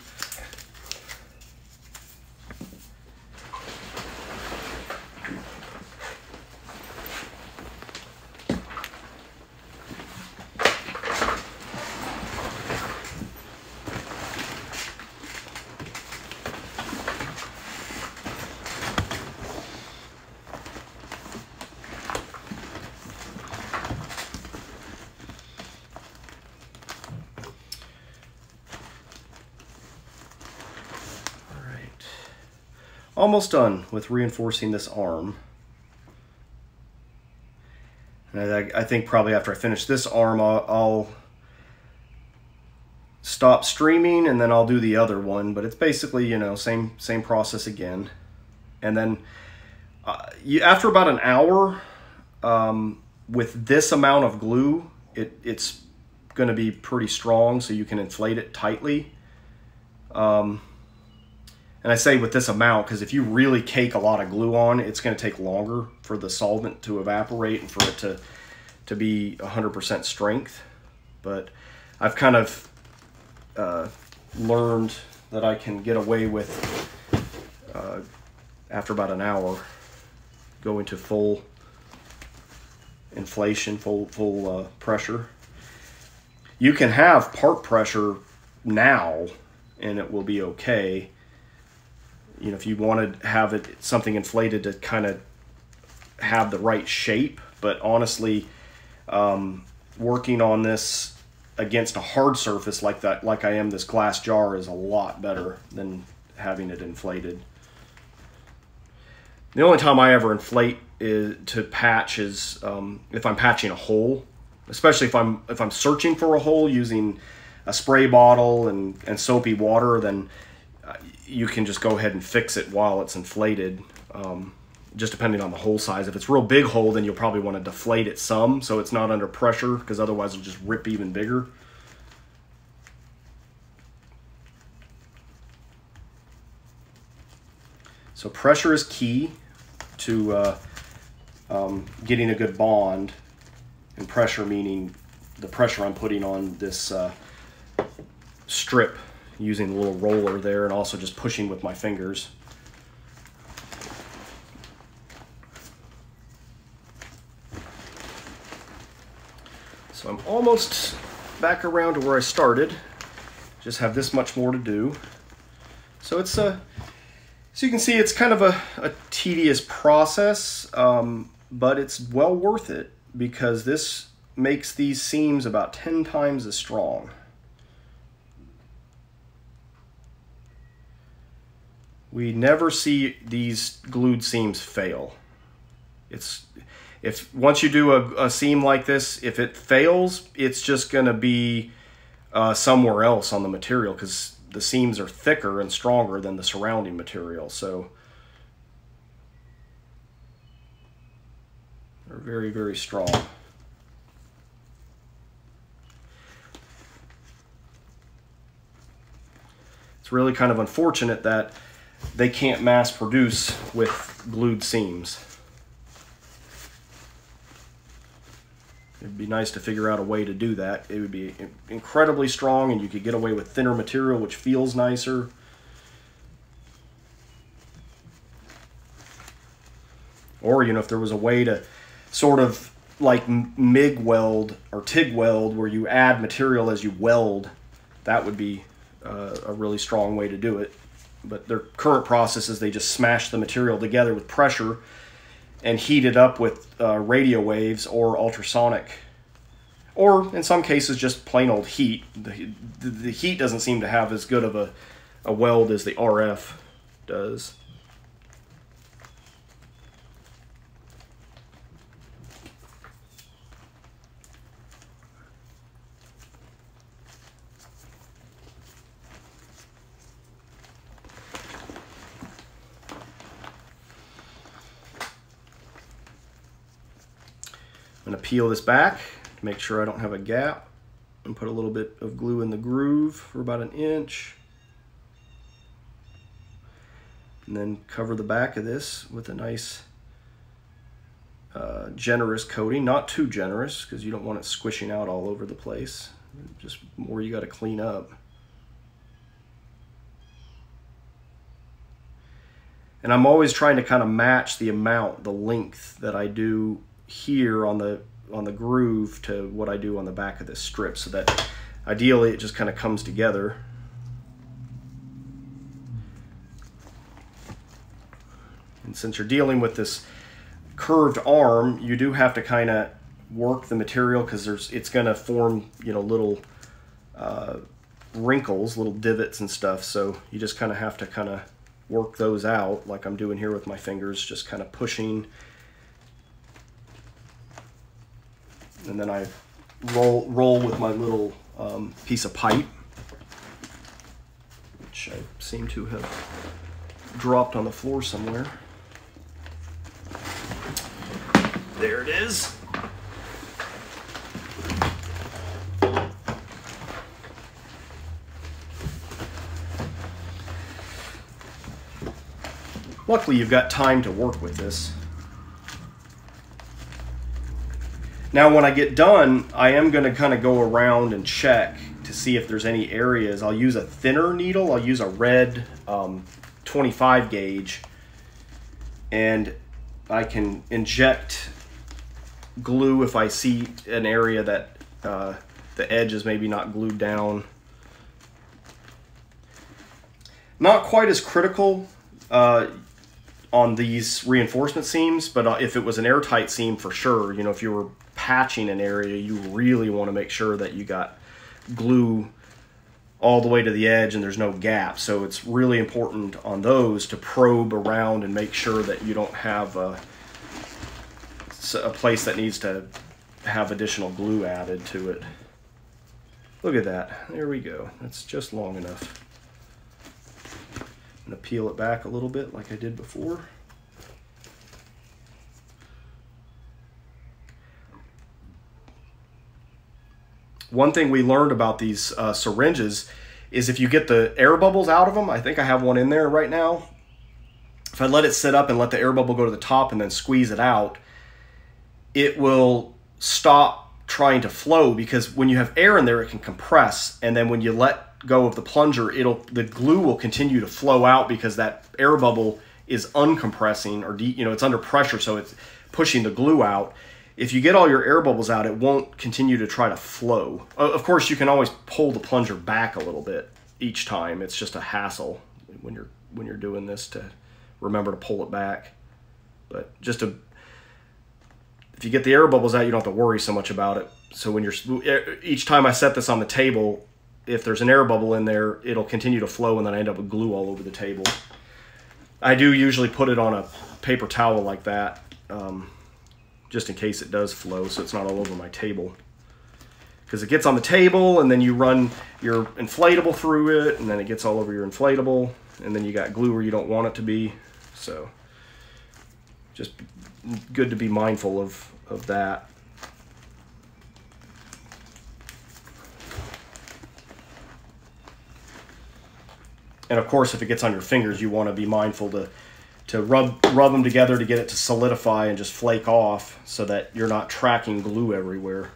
Almost done with reinforcing this arm. And I think probably after I finish this arm, I'll stop streaming and then I'll do the other one. But it's basically, you know, same process again. And then after about an hour, with this amount of glue, it's going to be pretty strong, so you can inflate it tightly. And I say with this amount because if you really cake a lot of glue on, it's going to take longer for the solvent to evaporate and for it to be 100% strength. But I've kind of learned that I can get away with, after about an hour, going to full inflation, full pressure. You can have part pressure now and it will be okay. You know, if you want to have it something inflated to kind of have the right shape, but honestly, working on this against a hard surface like that, like I am this glass jar, is a lot better than having it inflated. The only time I ever inflate to patch is if I'm patching a hole, especially if I'm searching for a hole using a spray bottle and soapy water, then you can just go ahead and fix it while it's inflated, just depending on the hole size. If it's a real big hole, then you'll probably want to deflate it some so it's not under pressure, because otherwise it'll just rip even bigger. So pressure is key to getting a good bond, and pressure meaning the pressure I'm putting on this strip using a little roller there, and also just pushing with my fingers. So I'm almost back around to where I started. Just have this much more to do. So it's so you can see it's kind of a tedious process, but it's well worth it because this makes these seams about 10 times as strong. We never see these glued seams fail. If once you do a seam like this, if it fails, it's just going to be somewhere else on the material, because the seams are thicker and stronger than the surrounding material. So they're very, very strong. It's really kind of unfortunate that they can't mass produce with glued seams. It'd be nice to figure out a way to do that. It would be incredibly strong, and you could get away with thinner material, which feels nicer. Or, you know, if there was a way to sort of like MIG weld or TIG weld, where you add material as you weld, that would be a really strong way to do it. But their current process is they just smash the material together with pressure and heat it up with radio waves or ultrasonic, or in some cases just plain old heat. The heat doesn't seem to have as good of a weld as the RF does. I'm going to peel this back to make sure I don't have a gap, and put a little bit of glue in the groove for about 1 inch. And then cover the back of this with a nice generous coating. Not too generous because you don't want it squishing out all over the place. Just more you got to clean up. And I'm always trying to kind of match the amount, the length that I do here on the groove to what I do on the back of this strip, so that ideally it just kind of comes together. And since you're dealing with this curved arm, you do have to kind of work the material because it's going to form, you know, little wrinkles, little divots and stuff. So you just kind of have to kind of work those out like I'm doing here with my fingers, just kind of pushing. And then I roll with my little piece of pipe, which I seem to have dropped on the floor somewhere. There it is. Luckily, you've got time to work with this. Now, when I get done, I am going to kind of go around and check to see if there's any areas. I'll use a thinner needle. I'll use a red 25 gauge, and I can inject glue if I see an area that the edge is maybe not glued down. Not quite as critical on these reinforcement seams, but if it was an airtight seam, for sure, you know, if you were patching an area, you really want to make sure that you got glue all the way to the edge and there's no gap. So it's really important on those to probe around and make sure that you don't have a place that needs to have additional glue added to it. Look at that. There we go. That's just long enough. I'm going to peel it back a little bit like I did before. One thing we learned about these syringes is if you get the air bubbles out of them, I think I have one in there right now. If I let it sit up and let the air bubble go to the top and then squeeze it out, it will stop trying to flow, because when you have air in there, it can compress, and then when you let go of the plunger, the glue will continue to flow out because that air bubble is uncompressing, or you know, it's under pressure, so it's pushing the glue out. If you get all your air bubbles out, it won't continue to try to flow. Of course, you can always pull the plunger back a little bit each time. It's just a hassle when you're doing this to remember to pull it back. But if you get the air bubbles out, you don't have to worry so much about it. So when each time I set this on the table, if there's an air bubble in there, it'll continue to flow, and then I end up with glue all over the table. I do usually put it on a paper towel like that, just in case it does flow, so it's not all over my table. Because it gets on the table, and then you run your inflatable through it, and then it gets all over your inflatable, and then you got glue where you don't want it to be. So just good to be mindful of that. And of course, if it gets on your fingers, you want to be mindful to rub them together to get it to solidify and just flake off, so that you're not tracking glue everywhere.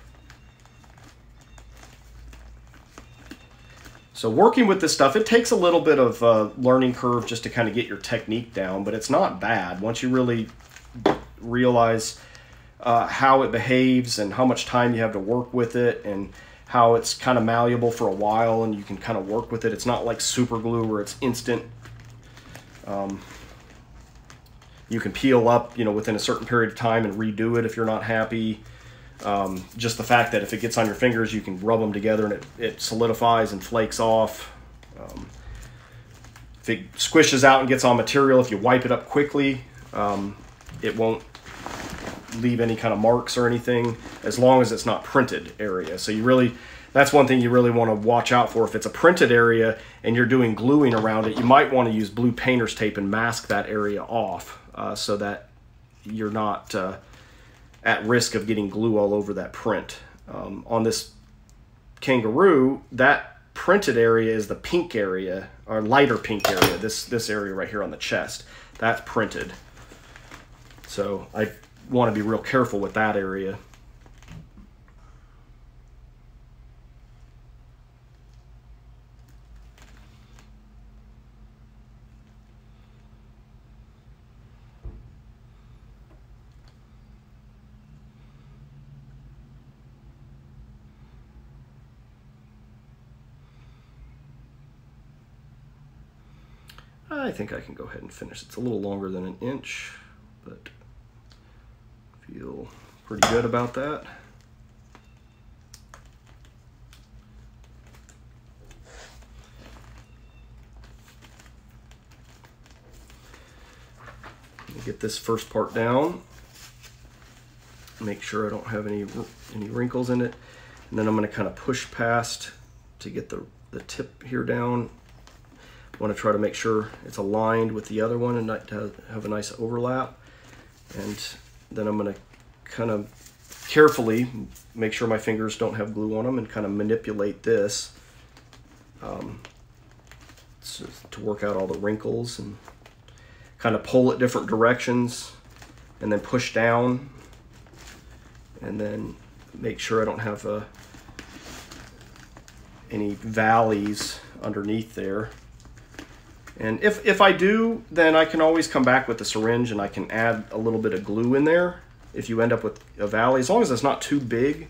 So working with this stuff, it takes a little bit of a learning curve just to kind of get your technique down, but it's not bad once you really realize how it behaves and how much time you have to work with it, and how it's kind of malleable for a while and you can kind of work with it. It's not like super glue where it's instant. You can peel up, you know, within a certain period of time and redo it if you're not happy. Just the fact that if it gets on your fingers, you can rub them together and it solidifies and flakes off. If it squishes out and gets on material, if you wipe it up quickly, it won't leave any kind of marks or anything, as long as it's not printed area. So that's one thing you really want to watch out for. If it's a printed area and you're doing gluing around it, you might want to use blue painter's tape and mask that area off, so that you're not at risk of getting glue all over that print. On this kangaroo, that printed area is the pink area, or lighter pink area, this area right here on the chest. That's printed. So I want to be real careful with that area. I think I can go ahead and finish. It's a little longer than an inch, but feel pretty good about that. Get this first part down. Make sure I don't have any wrinkles in it, and then I'm going to kind of push past to get the tip here down. I want to try to make sure it's aligned with the other one and not to have a nice overlap. And then I'm going to kind of carefully make sure my fingers don't have glue on them and kind of manipulate this to work out all the wrinkles, and kind of pull it different directions and then push down, and then make sure I don't have any valleys underneath there. And if I do, then I can always come back with the syringe and I can add a little bit of glue in there if you end up with a valley. As long as it's not too big,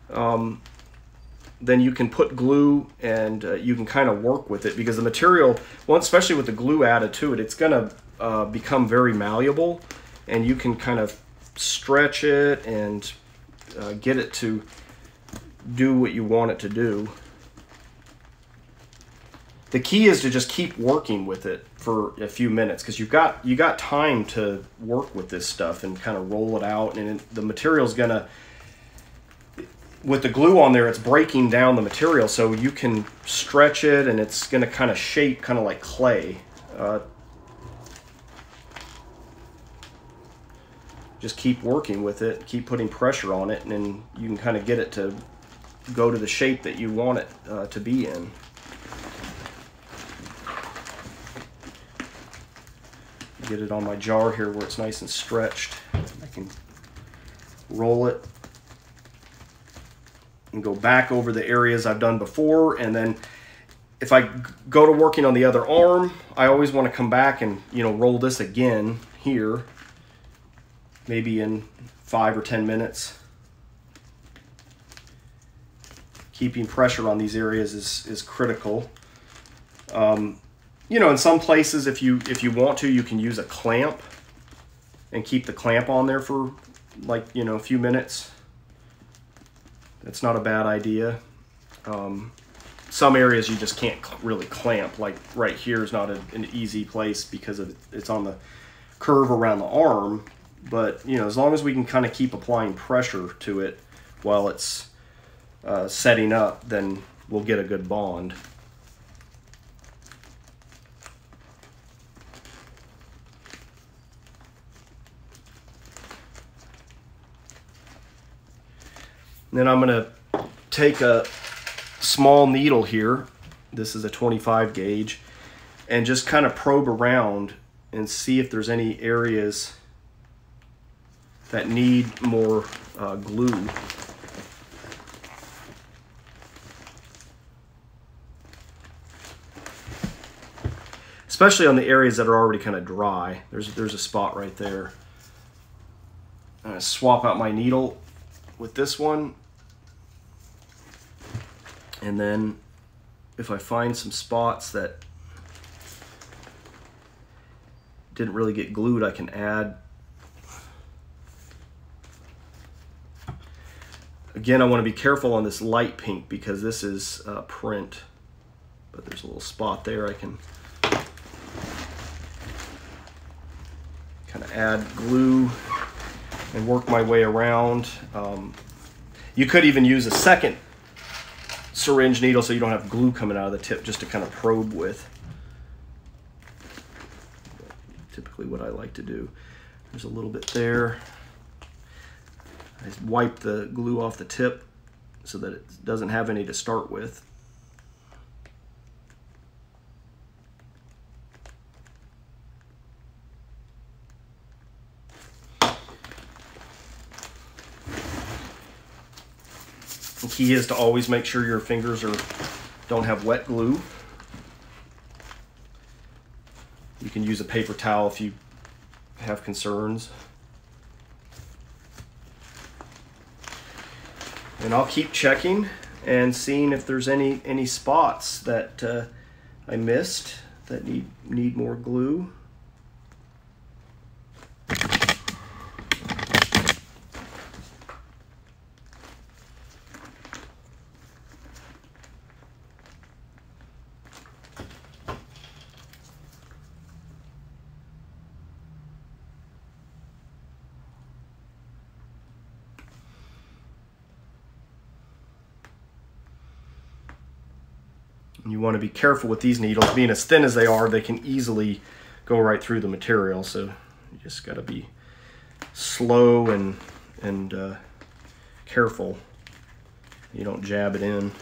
then you can put glue and you can kind of work with it, because the material, well, especially with the glue added to it, it's going to become very malleable, and you can kind of stretch it and get it to do what you want it to do. The key is to just keep working with it for a few minutes, because you got time to work with this stuff and kind of roll it out, and the material's gonna, with the glue on there, it's breaking down the material, so you can stretch it and it's gonna kind of shape kind of like clay. Just keep working with it, keep putting pressure on it, and then you can kind of get it to go to the shape that you want it to be in. Get it on my jar here where it's nice and stretched. I can roll it and go back over the areas I've done before, and then if I go to working on the other arm, I always want to come back and, you know, roll this again here, maybe in 5 or 10 minutes. Keeping pressure on these areas is critical. You know, in some places, if you want to, you can use a clamp and keep the clamp on there for, like, you know, a few minutes. That's not a bad idea. Some areas you just can't really clamp, like right here is not an easy place because it's on the curve around the arm. But, you know, as long as we can kind of keep applying pressure to it while it's setting up, then we'll get a good bond. Then I'm going to take a small needle here, this is a 25 gauge, and just kind of probe around and see if there's any areas that need more glue. Especially on the areas that are already kind of dry. There's a spot right there. I'm going to swap out my needle with this one, and then if I find some spots that didn't really get glued, I can add. Again, I want to be careful on this light pink because this is print, but there's a little spot there. I can kind of add glue and work my way around. You could even use a second syringe needle so you don't have glue coming out of the tip, just to kind of probe with. Typically what I like to do. There's a little bit there. I wipe the glue off the tip so that it doesn't have any to start with. The key is to always make sure your fingers don't have wet glue. You can use a paper towel if you have concerns. And I'll keep checking and seeing if there's any spots that I missed that need more glue. You want to be careful with these needles. Being as thin as they are, they can easily go right through the material. So you just got to be slow and careful. You don't jab it in.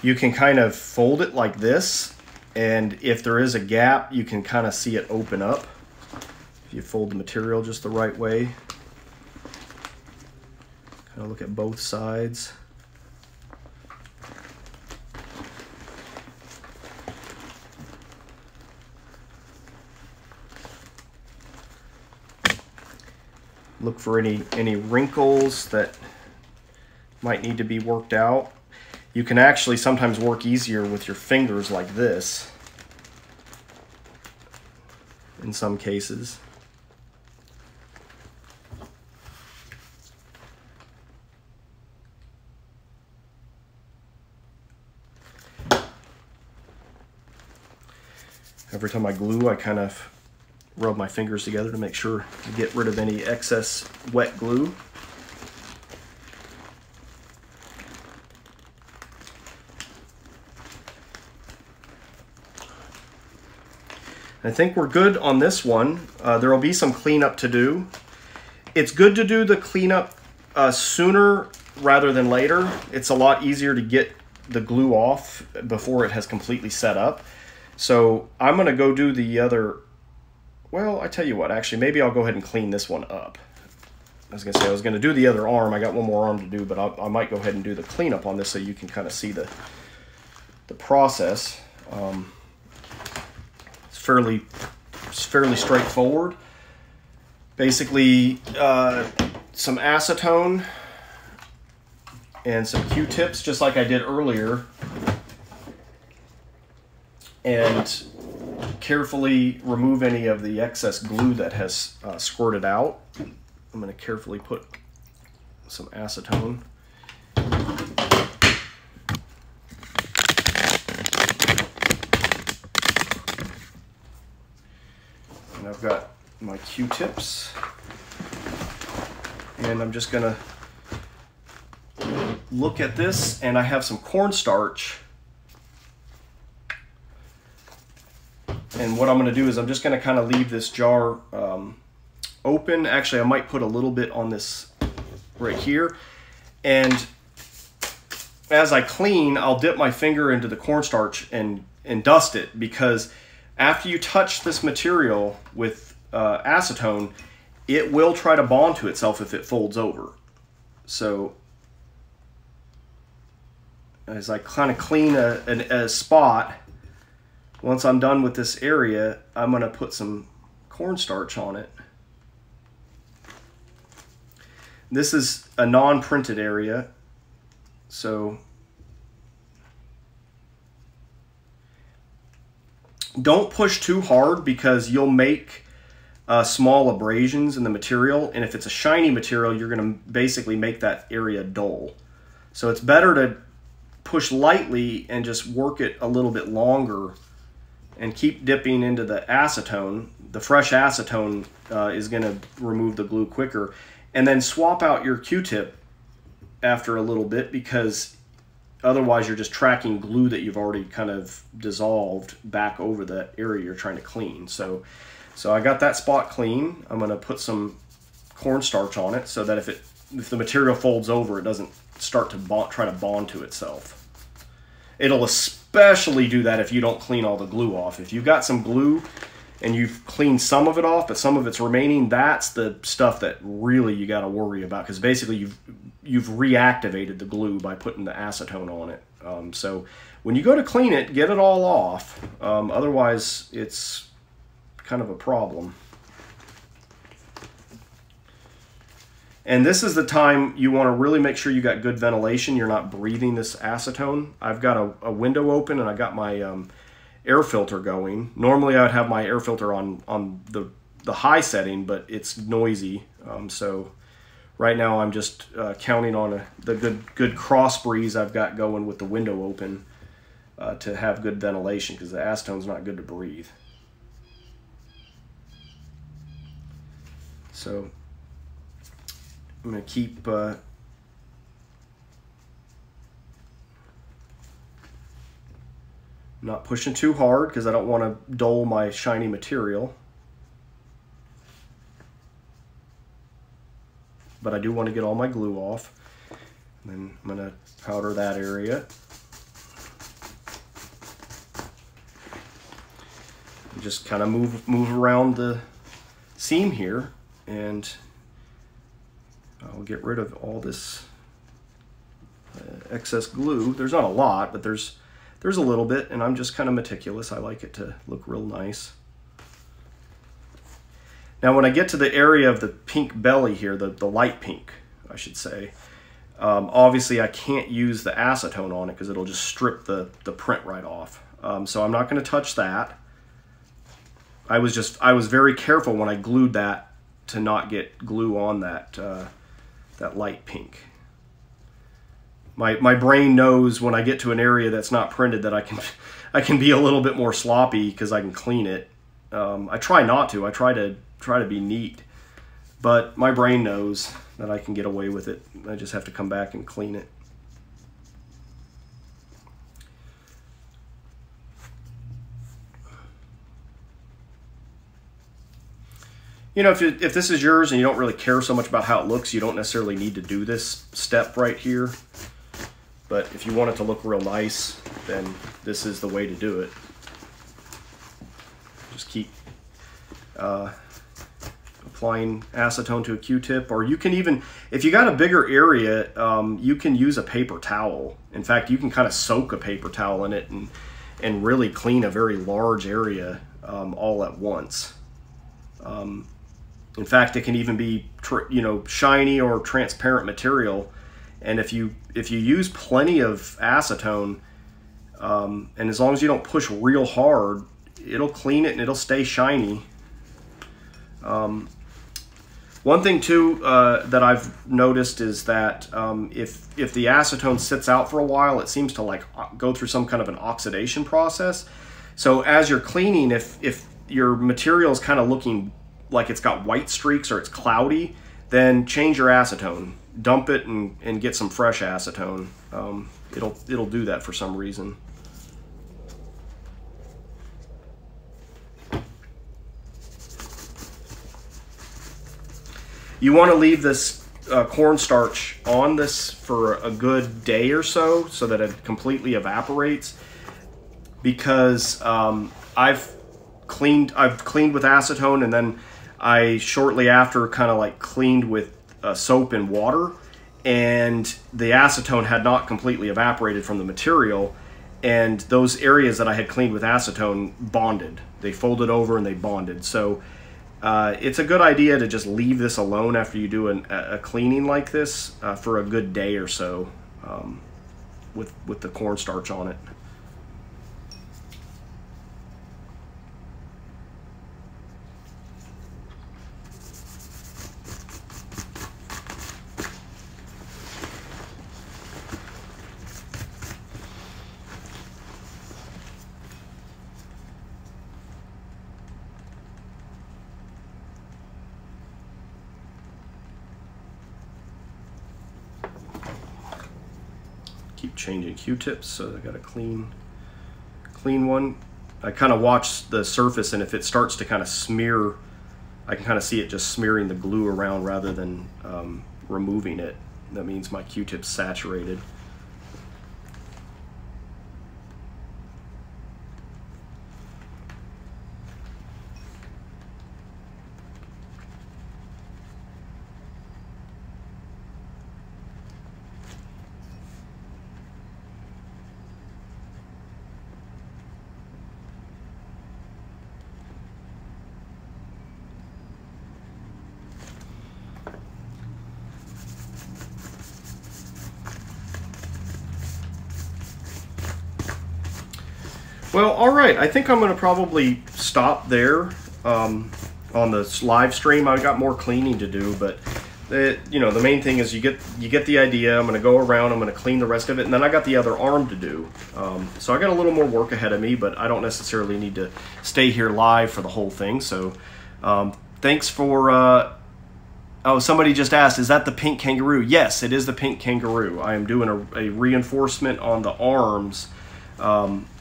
You can kind of fold it like this, and if there is a gap, you can kind of see it open up if you fold the material just the right way. Kind of look at both sides. Look for any wrinkles that might need to be worked out. You can actually sometimes work easier with your fingers like this in some cases. Every time I glue, I kind of rub my fingers together to make sure to get rid of any excess wet glue. I think we're good on this one. There will be some cleanup to do. It's good to do the cleanup sooner rather than later. It's a lot easier to get the glue off before it has completely set up. So I'm going to go do the other, well, I tell you what, actually, maybe I'll go ahead and clean this one up. I was going to say I was going to do the other arm. I got one more arm to do, but I might go ahead and do the cleanup on this so you can kind of see the process. It's fairly straightforward. Basically, some acetone and some Q-tips, just like I did earlier, and carefully remove any of the excess glue that has squirted out. I'm going to carefully put some acetone. And I've got my Q-tips. And I'm just going to look at this, and I have some cornstarch. And what I'm going to do is I'm just going to kind of leave this jar open. Actually, I might put a little bit on this right here. And as I clean, I'll dip my finger into the cornstarch and dust it, because after you touch this material with acetone, it will try to bond to itself if it folds over. So as I kind of clean a spot, once I'm done with this area, I'm going to put some cornstarch on it. This is a non-printed area, so don't push too hard, because you'll make small abrasions in the material, and if it's a shiny material, you're going to basically make that area dull. So it's better to push lightly and just work it a little bit longer and keep dipping into the acetone. The fresh acetone is going to remove the glue quicker. And then swap out your Q-tip after a little bit, because otherwise you're just tracking glue that you've already kind of dissolved back over the area you're trying to clean. So I got that spot clean. I'm going to put some cornstarch on it so that if the material folds over, it doesn't start to try to bond to itself. It'll especially do that if you don't clean all the glue off. If you've got some glue and you've cleaned some of it off, but some of it's remaining, that's the stuff that really you got to worry about, because basically you've reactivated the glue by putting the acetone on it. So when you go to clean it, get it all off. Otherwise, it's kind of a problem. And this is the time you want to really make sure you got good ventilation. You're not breathing this acetone. I've got a window open, and I got my air filter going. Normally I would have my air filter on the high setting, but it's noisy. So right now I'm just counting on the good cross breeze I've got going with the window open to have good ventilation, because the acetone's not good to breathe. So I'm going to keep not pushing too hard, because I don't want to dull my shiny material. But I do want to get all my glue off. And then I'm going to powder that area. And just kind of move around the seam here, and I'll get rid of all this excess glue. There's not a lot, but there's a little bit, and I'm just kind of meticulous. I like it to look real nice. Now when I get to the area of the pink belly here, the light pink, I should say, obviously I can't use the acetone on it because it'll just strip the print right off. So I'm not going to touch that. I was very careful when I glued that to not get glue on that that light pink. My brain knows when I get to an area that's not printed that I can be a little bit more sloppy because I can clean it. I try not to. I try to be neat, but my brain knows that I can get away with it. I just have to come back and clean it. You know, if this is yours and you don't really care so much about how it looks, you don't necessarily need to do this step right here. But if you want it to look real nice, then this is the way to do it. Just keep applying acetone to a Q-tip, or you can even, if you got a bigger area, you can use a paper towel. In fact, you can kind of soak a paper towel in it and really clean a very large area all at once. In fact, it can even be shiny or transparent material, and if you use plenty of acetone, and as long as you don't push real hard, it'll clean it and it'll stay shiny. One thing too that I've noticed is that if the acetone sits out for a while, it seems to like go through some kind of an oxidation process. So as you're cleaning, if your material is kind of looking like it's got white streaks or it's cloudy, then change your acetone. Dump it and get some fresh acetone. It'll do that for some reason. You want to leave this cornstarch on this for a good day or so that it completely evaporates, because I've cleaned with acetone, and then I shortly after kind of like cleaned with soap and water, and the acetone had not completely evaporated from the material, and those areas that I had cleaned with acetone bonded. They folded over and they bonded. So it's a good idea to just leave this alone after you do a cleaning like this for a good day or so with the cornstarch on it. Keep changing Q-tips, so I got a clean one. I kind of watch the surface, and if it starts to kind of smear, I can kind of see it just smearing the glue around rather than removing it. That means my Q-tip's saturated. Well, all right. I think I'm going to probably stop there on the live stream. I've got more cleaning to do, but the main thing is you get the idea. I'm going to go around. I'm going to clean the rest of it, and then I got the other arm to do. So I got a little more work ahead of me, but I don't necessarily need to stay here live for the whole thing. So thanks for. Oh, somebody just asked, is that the pink kangaroo? Yes, it is the pink kangaroo. I am doing a reinforcement on the arms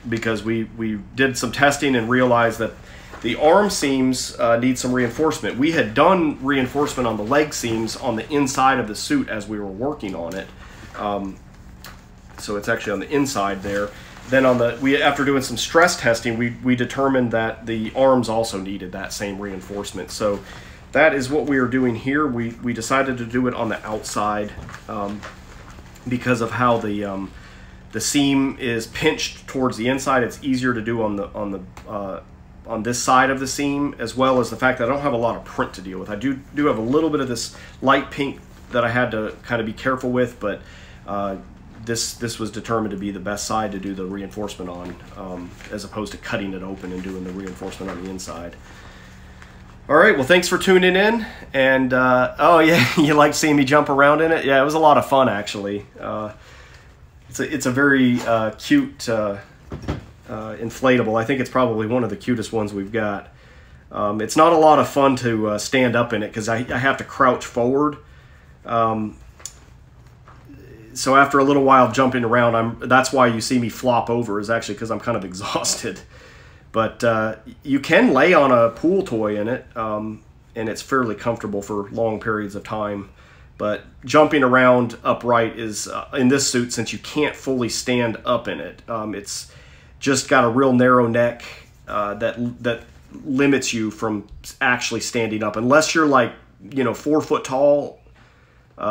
because we did some testing and realized that the arm seams need some reinforcement. We had done reinforcement on the leg seams on the inside of the suit as we were working on it. So it's actually on the inside there. Then after doing some stress testing, we determined that the arms also needed that same reinforcement. So that is what we are doing here. We decided to do it on the outside because of how the seam is pinched towards the inside. It's easier to do on this side of the seam, as well as the fact that I don't have a lot of print to deal with. I do have a little bit of this light pink that I had to kind of be careful with, but this was determined to be the best side to do the reinforcement on, as opposed to cutting it open and doing the reinforcement on the inside. All right, well, thanks for tuning in, and oh yeah, you like seeing me jump around in it? Yeah, it was a lot of fun, actually. It's a very cute inflatable. I think it's probably one of the cutest ones we've got. It's not a lot of fun to stand up in it because I have to crouch forward. So after a little while jumping around, that's why you see me flop over, is actually because I'm kind of exhausted. But you can lay on a pool toy in it, and it's fairly comfortable for long periods of time. But jumping around upright is, in this suit, since you can't fully stand up in it, it's just got a real narrow neck that limits you from actually standing up. Unless you're like, 4 foot tall,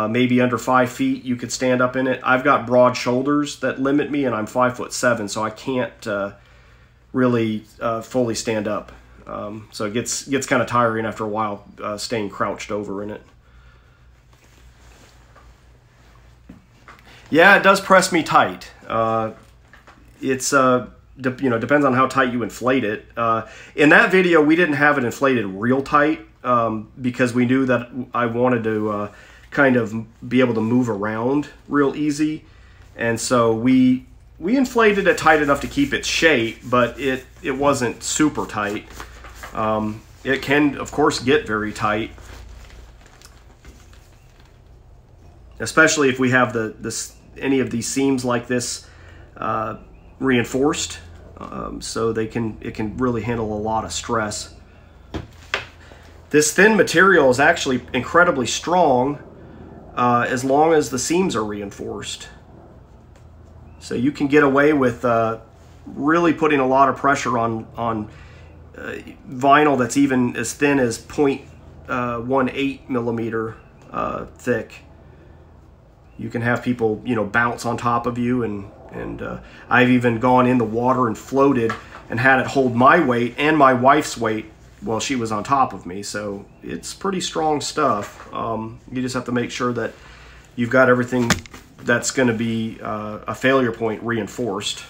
maybe under 5 feet, you could stand up in it. I've got broad shoulders that limit me, and I'm 5'7", so I can't really fully stand up. So it gets kind of tiring after a while staying crouched over in it. Yeah, it does press me tight. It's depends on how tight you inflate it. In that video, we didn't have it inflated real tight because we knew that I wanted to kind of be able to move around real easy, and so we inflated it tight enough to keep its shape, but it wasn't super tight. It can, of course, get very tight, especially if we have any of these seams like this reinforced, so it can really handle a lot of stress. This thin material is actually incredibly strong as long as the seams are reinforced. So you can get away with really putting a lot of pressure on vinyl that's even as thin as 0.18 millimeter thick. You can have people, bounce on top of you, and I've even gone in the water and floated and had it hold my weight and my wife's weight while she was on top of me. So it's pretty strong stuff. You just have to make sure that you've got everything that's going to be a failure point reinforced.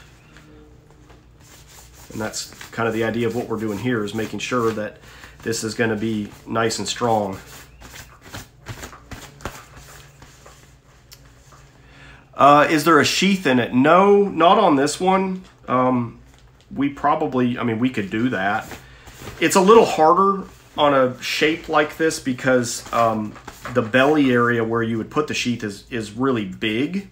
And that's kind of the idea of what we're doing here, is making sure that this is going to be nice and strong. Is there a sheath in it? No, not on this one. We could do that. It's a little harder on a shape like this because the belly area where you would put the sheath is really big.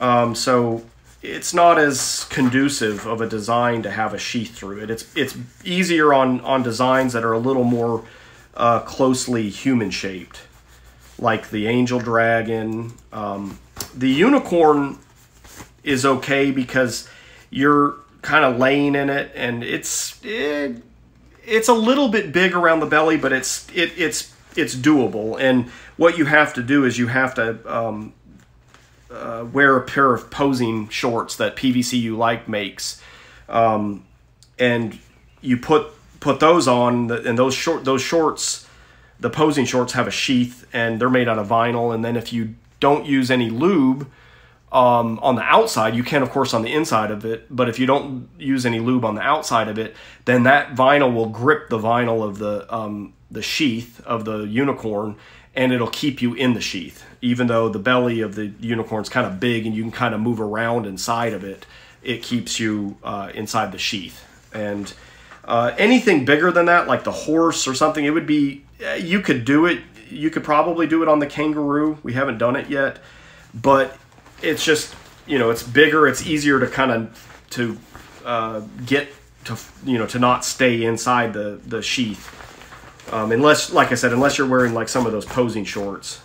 So it's not as conducive of a design to have a sheath through it. It's easier on designs that are a little more closely human shaped, like the angel dragon. The unicorn is okay because you're kind of laying in it, and it's a little bit big around the belly, but it's doable. And what you have to do is you have to wear a pair of posing shorts that PVCU Like makes, and you put those on, and those shorts, the posing shorts, have a sheath, and they're made out of vinyl. And then if you don't use any lube, on the outside. You can, of course, on the inside of it, but if you don't use any lube on the outside of it, then that vinyl will grip the vinyl of the sheath of the unicorn, and it'll keep you in the sheath. Even though the belly of the unicorn's kind of big and you can kind of move around inside of it, it keeps you inside the sheath. And anything bigger than that, like the horse or something, it would be, you could do it. You could probably do it on the kangaroo. We haven't done it yet, but it's just, you know, it's bigger. It's easier to kind of get to, you know, to not stay inside the sheath. Unless, like I said, unless you're wearing like some of those posing shorts.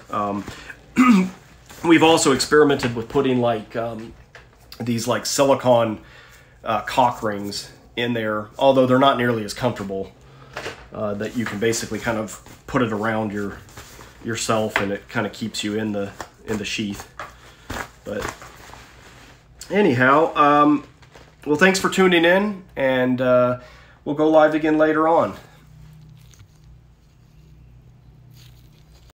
We've also experimented with putting like these like silicone cock rings in there, although they're not nearly as comfortable. That you can basically kind of put it around yourself, and it kind of keeps you in the sheath. But anyhow, well, thanks for tuning in, and we'll go live again later on.